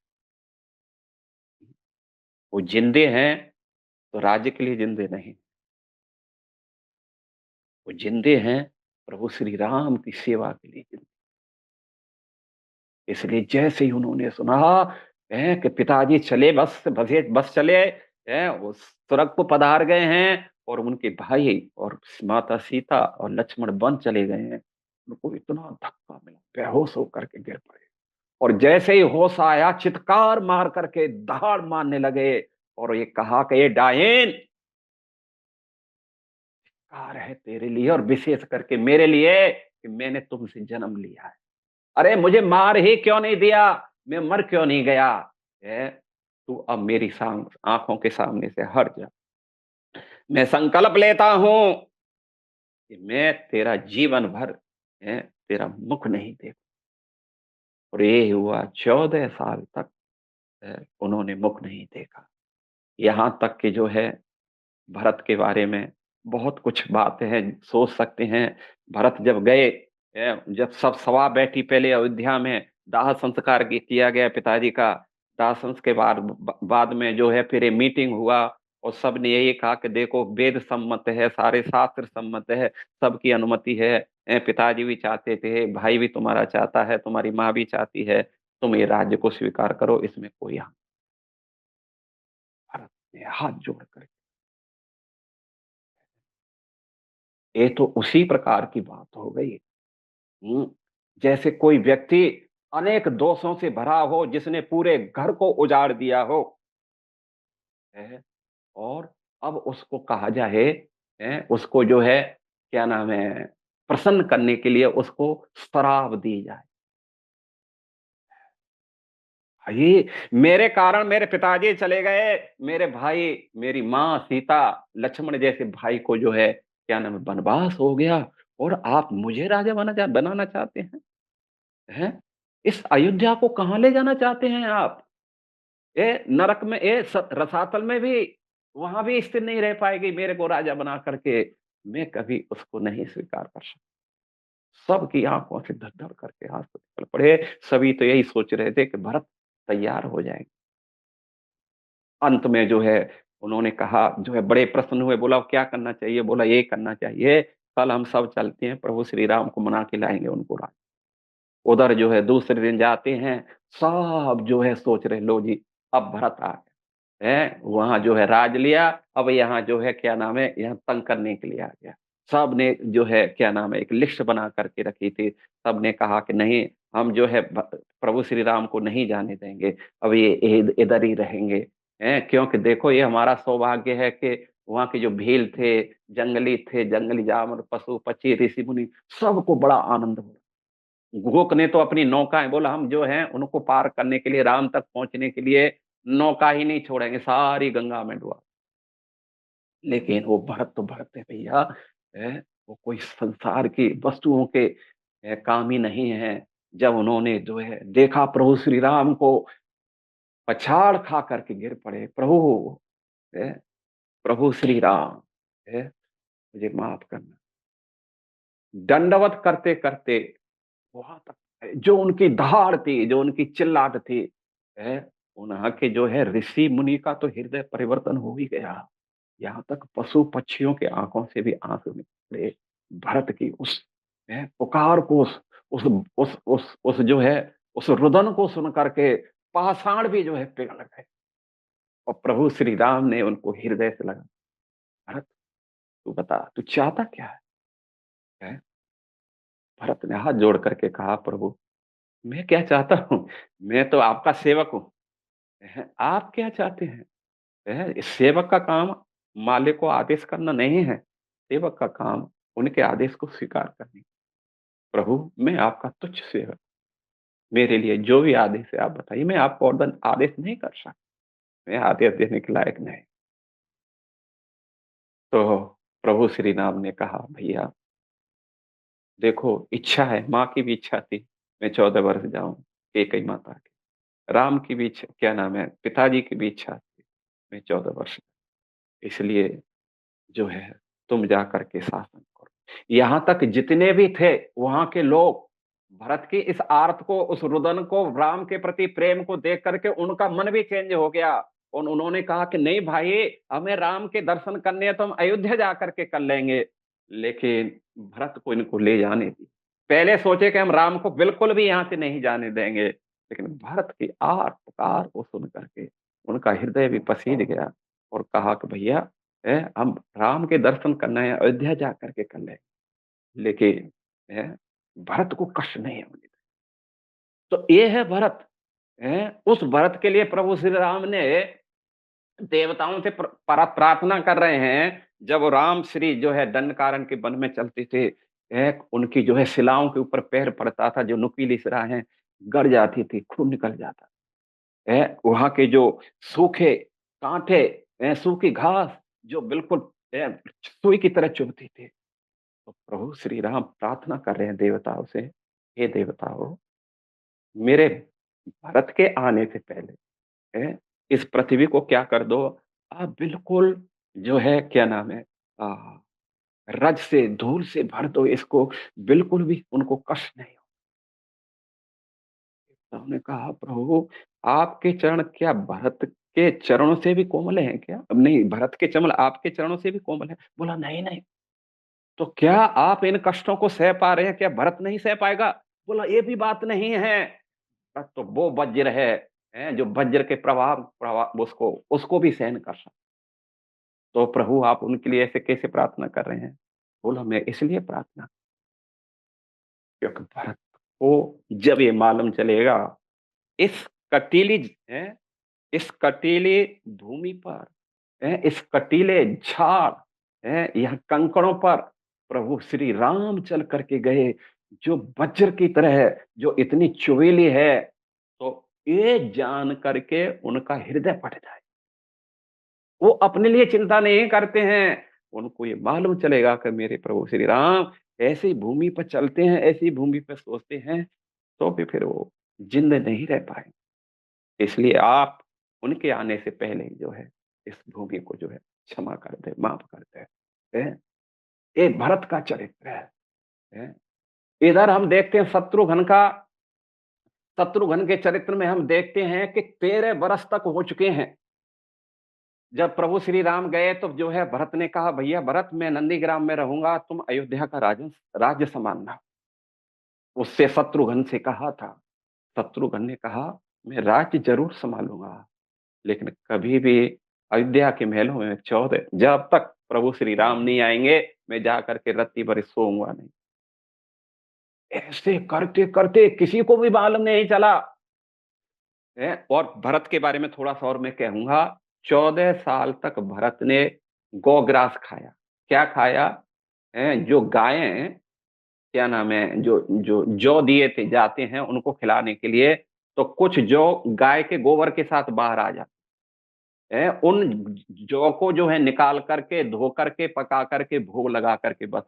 वो जिंदे हैं तो राज्य के लिए जिंदे नहीं, वो जिंदे हैं प्रभु श्री राम की सेवा के लिए जिंदे। इसलिए जैसे ही उन्होंने सुना कि पिताजी चले, बस चले, वो स्वर्ग को पधार गए हैं और उनके भाई और माता सीता और लक्ष्मण वन चले गए हैं, उनको इतना धक्का मिला, बेहोश होकर के गिर पड़े। और जैसे ही होश आया, चित्कार मार करके दहाड़ मारने लगे और ये कहा कि ये डायन, कार है तेरे लिए और विशेष करके मेरे लिए कि मैंने तुमसे जन्म लिया है। अरे मुझे मार ही क्यों नहीं दिया? मैं मर क्यों नहीं गया? तू अब मेरी आँखों के सामने से हट जा। मैं संकल्प लेता हूँ कि मैं तेरा जीवन भर तेरा मुख नहीं देखूँ। और ये हुआ 14 साल तक उन्होंने मुख नहीं देखा। यहाँ तक कि जो है भरत के बारे में बहुत कुछ बातें हैं, सोच सकते हैं। भरत जब गए, जब सब सभा बैठी पहले अयोध्या में, दाह संस्कार किया गया पिताजी का। दाह संस्कार के बाद में जो है फिर ये मीटिंग हुआ और सबने यही कहा कि देखो वेद सम्मत है, सारे शास्त्र सम्मत है, सबकी अनुमति है। पिताजी भी चाहते थे, भाई भी तुम्हारा चाहता है, तुम्हारी माँ भी चाहती है, तुम ये राज्य को स्वीकार करो, इसमें कोई हम। भरत ने हाथ जोड़ कर, ये तो उसी प्रकार की बात हो गई। जैसे कोई व्यक्ति अनेक दोषों से भरा हो, जिसने पूरे घर को उजाड़ दिया हो, है, और अब उसको कहा जाए, उसको जो है क्या नाम है, प्रसन्न करने के लिए उसको शराब दी जाए। ये मेरे कारण मेरे पिताजी चले गए, मेरे भाई, मेरी माँ सीता, लक्ष्मण जैसे भाई को जो है क्या नाम है वनवास हो गया और आप मुझे राजा बनाना चाहते हैं? हैं? इस अयोध्या को कहाँ ले जाना चाहते हैं आप? ये नरक में, ये रसातल में भी, वहां भी स्थिर नहीं रह पाएगी मेरे को राजा बना करके। मैं कभी उसको नहीं स्वीकार कर सकता। सबकी आंखों से धर धर करके आंसू निकल पड़े। सभी तो यही सोच रहे थे कि भरत तैयार हो जाएंगे। अंत में जो है उन्होंने कहा, जो है बड़े प्रसन्न हुए, बोला क्या करना चाहिए? बोला ये करना चाहिए, कल हम सब चलते हैं, प्रभु श्री राम को मना के लाएंगे उनको राज। उधर जो है दूसरे दिन जाते हैं, सब जो है सोच रहे, लो जी अब भरत आ गए, वहां जो है राज लिया, अब यहाँ जो है क्या नाम है, यहाँ तंग करने के लिए आ गया। सब ने जो है क्या नाम है एक लिस्ट बना करके रखी थी। सब ने कहा कि नहीं, हम जो है प्रभु श्री राम को नहीं जाने देंगे, अब ये इधर ही रहेंगे। क्योंकि देखो ये हमारा सौभाग्य है कि वहाँ के जो भील थे, जंगली जानवर, पशु पक्षी, ऋषि मुनि, सबको बड़ा आनंद हुआ। गुहक ने तो अपनी नौकाएं, बोला हम जो हैं उनको पार करने के लिए, राम तक पहुंचने के लिए नौका ही नहीं छोड़ेंगे, सारी गंगा में डुबा। लेकिन वो भरत तो भरत है भैया, है, वो कोई संसार की वस्तुओं के काम ही नहीं है। जब उन्होंने जो है देखा प्रभु श्री राम को, पछाड़ खा करके गिर पड़े, प्रभु, है, प्रभु श्री राम, है, मुझे माफ करना। दंडवत करते करते वहां तक जो उनकी दहाड़ थी, जो उनकी चिल्लाहट थी, है, वहां के जो है ऋषि मुनि का तो हृदय परिवर्तन हो ही गया। यहाँ तक पशु पक्षियों के आंखों से भी आंसू निकले। भरत की उस पुकार को, उस जो है उस रुदन को सुन करके पाषाण भी जो है पिघल गए। और प्रभु श्री राम ने उनको हृदय से लगा, भरत तू बता तू चाहता क्या है? है? भरत ने हाथ जोड़ करके कहा, प्रभु मैं क्या चाहता हूँ? मैं तो आपका सेवक हूँ। आप क्या चाहते हैं? इस सेवक का काम मालिक को आदेश करना नहीं है, सेवक का काम उनके आदेश को स्वीकार करनी। प्रभु, मैं आपका तुच्छ सेवक, मेरे लिए जो भी आदेश है आप बताइए, मैं आपको और आदेश नहीं कर सकता, मैं आदेश देने के लायक नहीं। तो प्रभु श्री राम ने कहा, भैया देखो, इच्छा है, माँ की भी इच्छा थी, मैं 14 वर्ष जाऊँ कैकेयी माता की। राम की भी इच्छा, क्या नाम है, पिताजी की भी इच्छा थी, मैं 14 वर्ष, इसलिए जो है तुम जा करके शासन करो। यहाँ तक जितने भी थे वहां के लोग, भरत की इस आर्त को, उस रुदन को, राम के प्रति प्रेम को देख करके उनका मन भी चेंज हो गया, और उन्होंने कहा कि नहीं भाई, हमें राम के दर्शन करने हैं तो हम अयोध्या जा करके कर लेंगे, लेकिन भरत को इनको ले जाने दी। पहले सोचे कि हम राम को बिल्कुल भी यहाँ से नहीं जाने देंगे, लेकिन भरत की आर्त पुकार को सुन करके उनका हृदय भी पसीज गया, और कहा कि भैया, हम राम के दर्शन करना है, अयोध्या जा करके कर ले, लेकिन है, भरत को कष्ट नहीं होने देना। तो ये है भरत। उस भरत के लिए प्रभु श्री राम ने देवताओं से प्रार्थना कर रहे हैं। जब राम श्री जो है दंडकारण्य के वन में चलते थे, उनकी जो है शिलाओं के ऊपर पैर पड़ता था, जो नुकीली शिलाएं गड़ जाती थी, खून निकल जाता वहां के जो सूखे कांटे, सूखी घास जो बिल्कुल सुई की तरह चुभती थी। तो प्रभु श्री राम प्रार्थना कर रहे हैं देवताओं से, हे देवताओं, मेरे भरत के आने से पहले इस पृथ्वी को क्या कर दो, आप बिल्कुल जो है क्या नाम है, आ, रज से, धूल से भर दो इसको, बिल्कुल भी उनको कष्ट नहीं हो। तो हमने कहा, प्रभु आपके चरण क्या भरत के चरणों से भी कोमल हैं क्या? अब नहीं, भरत के चरण आपके चरणों से भी कोमल है। बोला, नहीं नहीं। तो क्या आप इन कष्टों को सह पा रहे हैं, क्या भरत नहीं सह पाएगा? बोला, ये भी बात नहीं है, तो वो वज्र है, जो वज्र के प्रभाव प्रभाव उसको उसको भी सहन कर सकता। तो प्रभु आप उनके लिए ऐसे कैसे प्रार्थना कर रहे हैं? बोला, मैं इसलिए प्रार्थना, क्योंकि भरत को जब ये मालूम चलेगा, इस कटीली है, इस कटीली भूमि पर, इस कटीले झाड़, यह कंकड़ों पर प्रभु श्री राम चल करके गए, जो वज्र की तरह है, जो इतनी चुबीली है, तो ये जान करके उनका हृदय फट जाए। वो अपने लिए चिंता नहीं करते हैं, उनको ये मालूम चलेगा कि मेरे प्रभु श्री राम ऐसी भूमि पर चलते हैं, ऐसी भूमि पर सोचते हैं, तो भी फिर वो जिंदा नहीं रह पाए। इसलिए आप उनके आने से पहले ही जो है इस भूमि को जो है क्षमा कर दे, माफ कर दे। ये भरत का चरित्र है। इधर हम देखते हैं शत्रुघ्न का, शत्रुघ्न के चरित्र में हम देखते हैं कि 13 वर्ष तक हो चुके हैं। जब प्रभु श्री राम गए तो जो है भरत ने कहा, भैया भरत, मैं नंदीग्राम में रहूंगा, तुम अयोध्या का राज्य संभालना। उससे शत्रुघ्न से कहा था, शत्रुघ्न ने कहा, मैं राज्य जरूर संभालूंगा, लेकिन कभी भी अयोध्या के महलों में 14, जब तक प्रभु श्री राम नहीं आएंगे, मैं जा करके रत्ती भर सोऊंगा नहीं। ऐसे करते करते किसी को भी मालूम नहीं चला और भरत के बारे में थोड़ा सा और मैं कहूंगा, 14 साल तक भरत ने गौग्रास खाया। क्या खाया? जो गायें, क्या नाम है, जो जो जौ दिए थे जाते हैं उनको खिलाने के लिए, तो कुछ जौ गाय के गोबर के साथ बाहर आ जाते हैं, उन जौ को जो है निकाल करके, धो करके, पका करके, भोग लगा करके, बस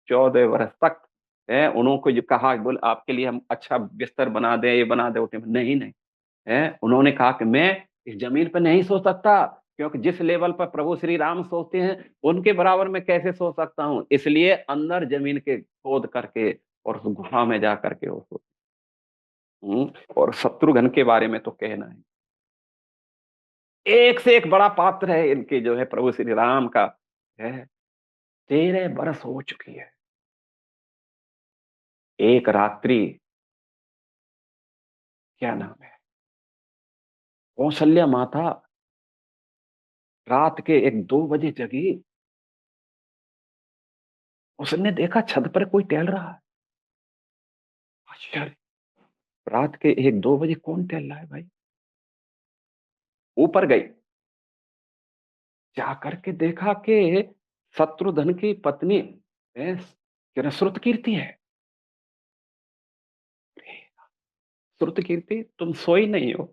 14 वर्ष तक उन्होंने जो कहा, बोले आपके लिए हम अच्छा बिस्तर बना दें, ये बना दें, नहीं नहीं, उन्होंने कहा कि मैं इस जमीन पर नहीं सो सकता, क्योंकि जिस लेवल पर प्रभु श्री राम सोते हैं उनके बराबर मैं कैसे सो सकता हूं, इसलिए अंदर जमीन के खोद करके और उस गुफा में जा करके वो सो। और शत्रुघ्न के बारे में तो कहना है, एक से एक बड़ा पात्र है इनके जो है प्रभु श्री राम का है। 13 बरस हो चुकी है। एक रात्रि, क्या नाम है, कौशल्या माता रात के 1-2 बजे जगी। उसने देखा छत पर कोई टहल रहा है। आश्चर्य, रात के 1-2 बजे कौन टहल रहा है भाई? ऊपर गई, जाकर के देखा कि शत्रुघ्न की पत्नी श्रुतकीर्ति है। श्रुतकीर्ति, तुम सोई नहीं हो?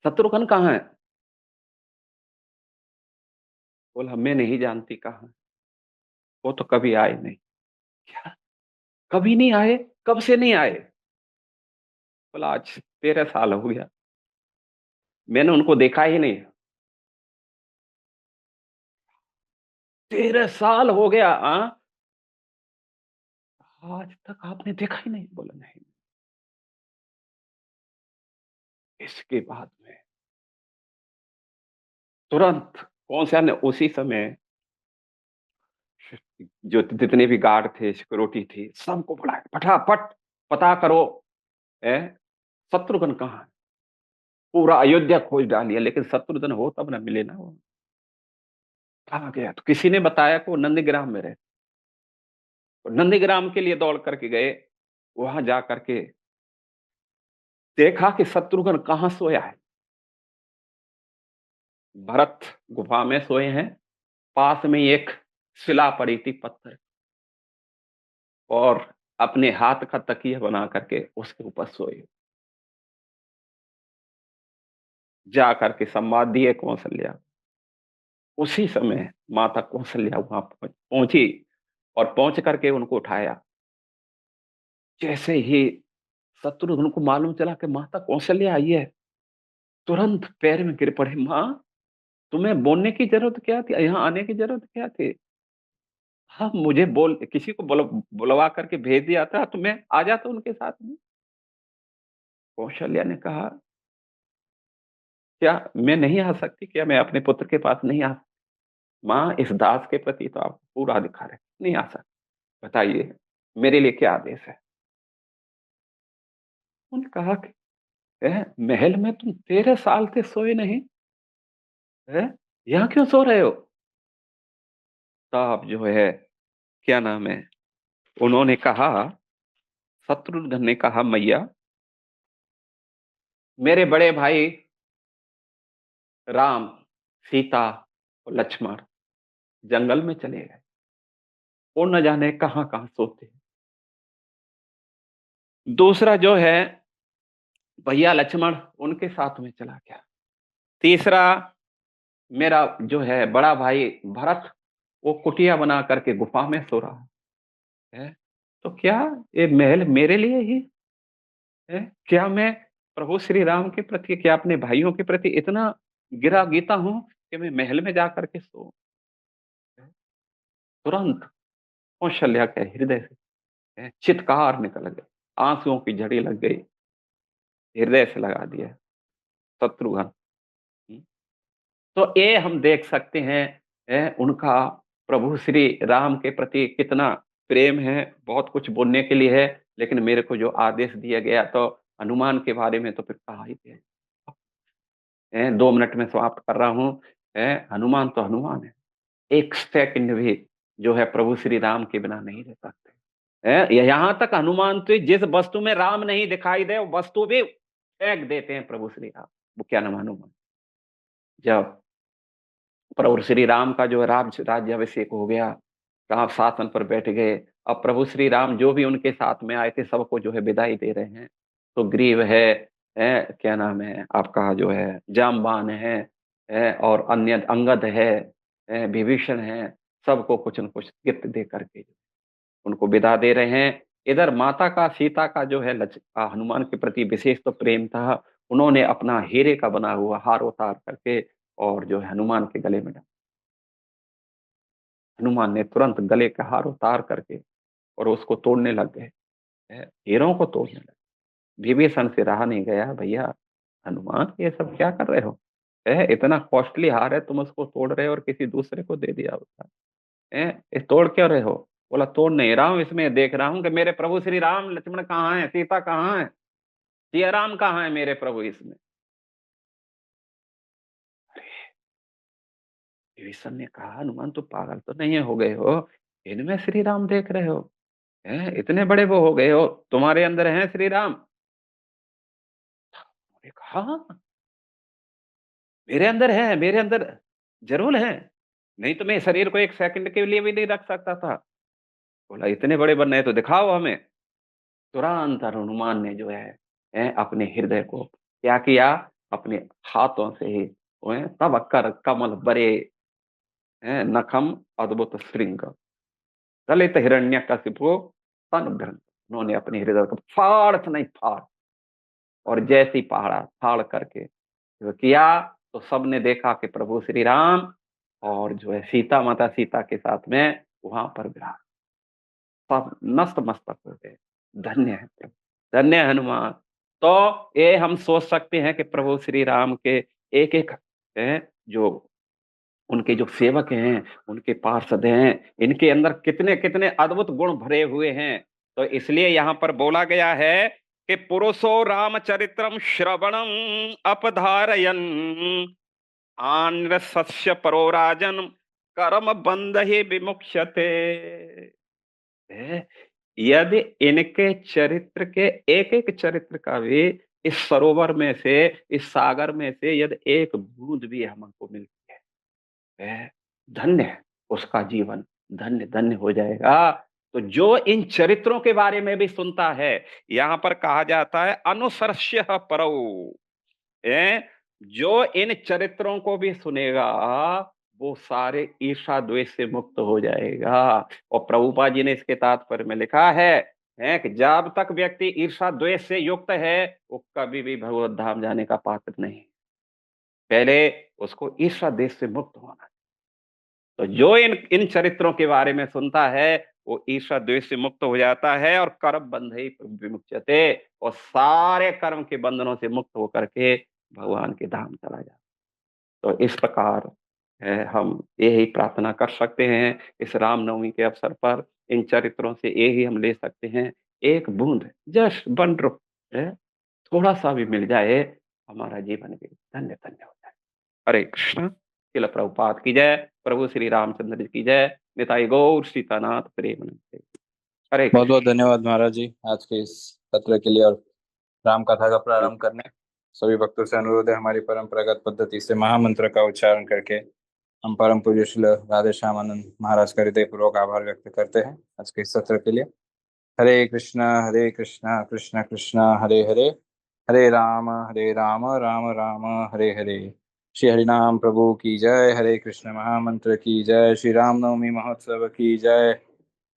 शत्रुघ्न कहाँ है? बोला, मैं नहीं जानती कहाँ है, वो तो कभी आए नहीं। क्या? कभी नहीं आए? कब से नहीं आए? बोला, आज 13 साल हो गया, मैंने उनको देखा ही नहीं। 13 साल हो गया, हाँ? आज तक आपने देखा ही नहीं? बोला, नहीं। इसके बाद में तुरंत कौन सा ने उसी समय जो जितने भी गार्ड थे, सिक्योरिटी थी, सबको बुलाया, फटाफट पता करो, है शत्रुघ्न कहाँ है? पूरा अयोध्या खोज डालिए, लेकिन शत्रुघ्न हो तब ना मिले ना वो। कहाँ गया? तो किसी ने बताया कि वो नंदीग्राम में रहे। तो नंदीग्राम के लिए दौड़ करके गए, वहां जा करके देखा कि शत्रुघ्न कहाँ सोया है। भरत गुफा में सोए हैं, पास में एक शिला पड़ी थी, पत्थर, और अपने हाथ का तकिया बना करके उसके ऊपर सोए। जा करके संवाद दिए कौशल्या। उसी समय माता कौशल्या वहां पहुंची, और पहुंच करके उनको उठाया। जैसे ही शत्रुघ्न को मालूम चला कि माता कौशल्या आई है, तुरंत पैर में गिर पड़े, माँ तुम्हें बोलने की जरूरत क्या थी, यहाँ आने की जरूरत क्या थी? हाँ, मुझे बोल किसी को बुलवा करके भेज दिया था तो मैं आ जाता उनके साथ में। कौशल्या ने कहा, क्या मैं नहीं आ सकती? क्या मैं अपने पुत्र के पास नहीं आ? माँ, इस दास के प्रति तो आप पूरा अधिकार है, नहीं आ सकती। बताइए, मेरे लिए क्या आदेश है? उन्होंने कहा कि महल में तुम 13 साल से सोए नहीं है, यहाँ क्यों सो रहे हो? तब जो है, क्या नाम है, उन्होंने कहा, शत्रुघ्न ने कहा, मैया, मेरे बड़े भाई राम, सीता और लक्ष्मण जंगल में चले गए, वो न जाने कहाँ कहाँ सोते हैं। दूसरा जो है, भैया लक्ष्मण उनके साथ में चला गया। तीसरा, मेरा जो है बड़ा भाई भरत, वो कुटिया बना करके गुफा में सो रहा है। तो क्या ये महल मेरे लिए ही है? क्या मैं प्रभु श्री राम के प्रति, क्या अपने भाइयों के प्रति इतना गिरा गीता हूं कि मैं महल में जाकर के सो? तुरंत कौशल्या के हृदय से चित्कार निकल गए, आंसुओं की झड़ी लग गई, हृदय से लगा दिया शत्रुघ्न। तो ये हम देख सकते हैं, उनका प्रभु श्री राम के प्रति कितना प्रेम है। बहुत कुछ बोलने के लिए है, लेकिन मेरे को जो आदेश दिया गया, तो हनुमान के बारे में तो फिर कहा ही गया। 2 मिनट में समाप्त कर रहा हूँ। हनुमान तो हनुमान है, एक सेकंड भी जो है प्रभु श्री राम के बिना नहीं रह सकते। यहाँ तक हनुमान तो जिस वस्तु में राम नहीं दिखाई दे, वो वस्तु भी फेंक देते हैं प्रभु श्री राम। वो क्या नाम, हनुमान। जब प्रभु श्री राम का जो राज्याभिषेक हो गया, कहाँ शासन पर बैठ गए, अब प्रभु श्री राम जो भी उनके साथ में आए थे, सबको जो है विदाई दे रहे हैं। तो ग्रीव है, क्या नाम है आपका, जो है जामवान है और अन्य अंगद है, विभीषण है, सबको कुछ न कुछ गिफ्ट दे करके उनको विदा दे रहे हैं। इधर माता का, सीता का जो है हनुमान के प्रति विशेष तो प्रेम था। उन्होंने अपना हीरे का बना हुआ हार उतार करके और जो है हनुमान के गले में डाला। हनुमान ने तुरंत गले का हार उतार करके और उसको तोड़ने लग गए, हीरों को तोड़ने लगे। विभीषण से रहा नहीं गया, भैया हनुमान ये सब क्या कर रहे हो? इतना कॉस्टली हार है, तुम उसको तोड़ रहे हो और किसी दूसरे को दे दिया होता है। ये तोड़ क्यों रहे हो? बोला, तोड़ नहीं रहा हूं, इसमें देख रहा हूं कि मेरे प्रभु श्री राम लक्ष्मण कहाँ है, सीता कहाँ है, सिया राम कहाँ है मेरे प्रभु इसमें। विभीषण ने कहा, हनुमान तो पागल तो नहीं हो गए हो, इनमें श्री राम देख रहे हो? इतने बड़े वो हो गए हो, तुम्हारे अंदर है श्री राम? उन्होंने कहा, मेरे अंदर है, मेरे अंदर ज़रूर है, नहीं तो मैं शरीर को 1 सेकंड के लिए भी नहीं रख सकता था। बोला इतने बड़े बनना है तो दिखाओ हमें। तुरंत हनुमान ने जो है अपने हृदय को क्या किया? अपने हाथों से ही तब कर कमल बरे नखम अद्भुत श्रृंग ललित हिरण्यकशिपु तन भ्रंग। उन्होंने अपने हृदय को फाड़ नहीं फाड़ और जैसे ही पहाड़ा फाड़ करके जो किया तो सबने देखा कि प्रभु श्री राम और जो है सीता माता सीता के साथ में वहां पर विराज सब नस्त मस्तक हो गए। धन्य है प्रभु, धन्य है हनुमान। तो ये हम सोच सकते हैं कि प्रभु श्री राम के एक एक जो उनके जो सेवक हैं, उनके पार्षद हैं, इनके अंदर कितने-कितने अद्भुत गुण भरे हुए हैं। तो इसलिए यहाँ पर बोला गया है कि पुरुषो रामचरित्रम श्रवणम अपधारयन् आन्रसस्य परो राजन् कर्म बन्धहि विमुच्यते। है, यदि इनके चरित्र के एक-एक चरित्र का भी इस सरोवर में से, इस सागर में से यदि एक बूंद भी हमको मिलती है, धन्य है उसका जीवन, धन्य-धन्य हो जाएगा। तो जो इन चरित्रों के बारे में भी सुनता है, यहाँ पर कहा जाता है अनुसर्ष्यः परौ। जो इन चरित्रों को भी सुनेगा, वो सारे ईर्ष्या द्वेष से मुक्त हो जाएगा। और प्रभुपाद जी ने इसके तात्पर्य में लिखा है कि जब तक व्यक्ति ईर्ष्या द्वेष से युक्त है, वो कभी भी भगवत धाम जाने का पात्र नहीं। पहले उसको ईर्ष्या द्वेष से मुक्त होना। तो जो इन इन चरित्रों के बारे में सुनता है, वो ईर्ष्या द्वेष से मुक्त हो जाता है और कर्म बंधै विमुच्यते और सारे कर्म के बंधनों से मुक्त होकर के भगवान के धाम चला जाता है। तो इस प्रकार हम यही प्रार्थना कर सकते हैं इस रामनवमी के अवसर पर इन चरित्रों से यही हम ले सकते हैं, एक बूंद जस्ट वन ड्रॉप थोड़ा-सा भी मिल जाए, हमारा जीवन भी धन्य-धन्य हो जाए। हरे कृष्ण, शिल प्रभुपाद की जय, प्रभु श्री रामचंद्र जी की जय, निताई गौर सीतानाथ प्रेमानंद। हरे बहुत बहुत कृष्ण। धन्यवाद महाराज जी आज के इस सत्र के लिए और राम कथा का प्रारंभ करने। सभी भक्तों से अनुरोध है हमारी परंपरागत पद्धति से महामंत्र का उच्चारण करके हम परम पूज्य श्री राधे श्याम आनंद महाराज का हृदय पूर्वक आभार व्यक्त करते हैं आज के इस सत्र के लिए। हरे कृष्णा कृष्ण कृष्ण हरे हरे, हरे राम राम राम हरे हरे। श्री हरिनाम प्रभु की जय, हरे कृष्ण महामंत्र की जय, श्री रामनवमी महोत्सव की जय,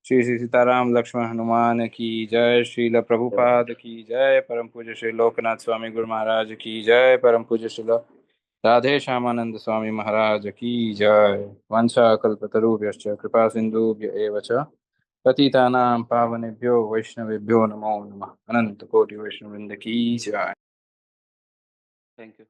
श्री श्री सीताराम लक्ष्मण हनुमान की जय, श्रील प्रभुपाद की जय, परम पूज्य श्री लोकनाथ स्वामी गुरु महाराज की जय, परम पूज्य श्री राधे श्यामानंद स्वामी महाराज की जय। वंशा कल्पतरुभ्यश्च कृपा सिंधुभ्य एव च पतितानां पावनेभ्यो वैष्णवेभ्यो नमो नमः। अनंत कोटि वैष्णव वृंद की जय। Thank you.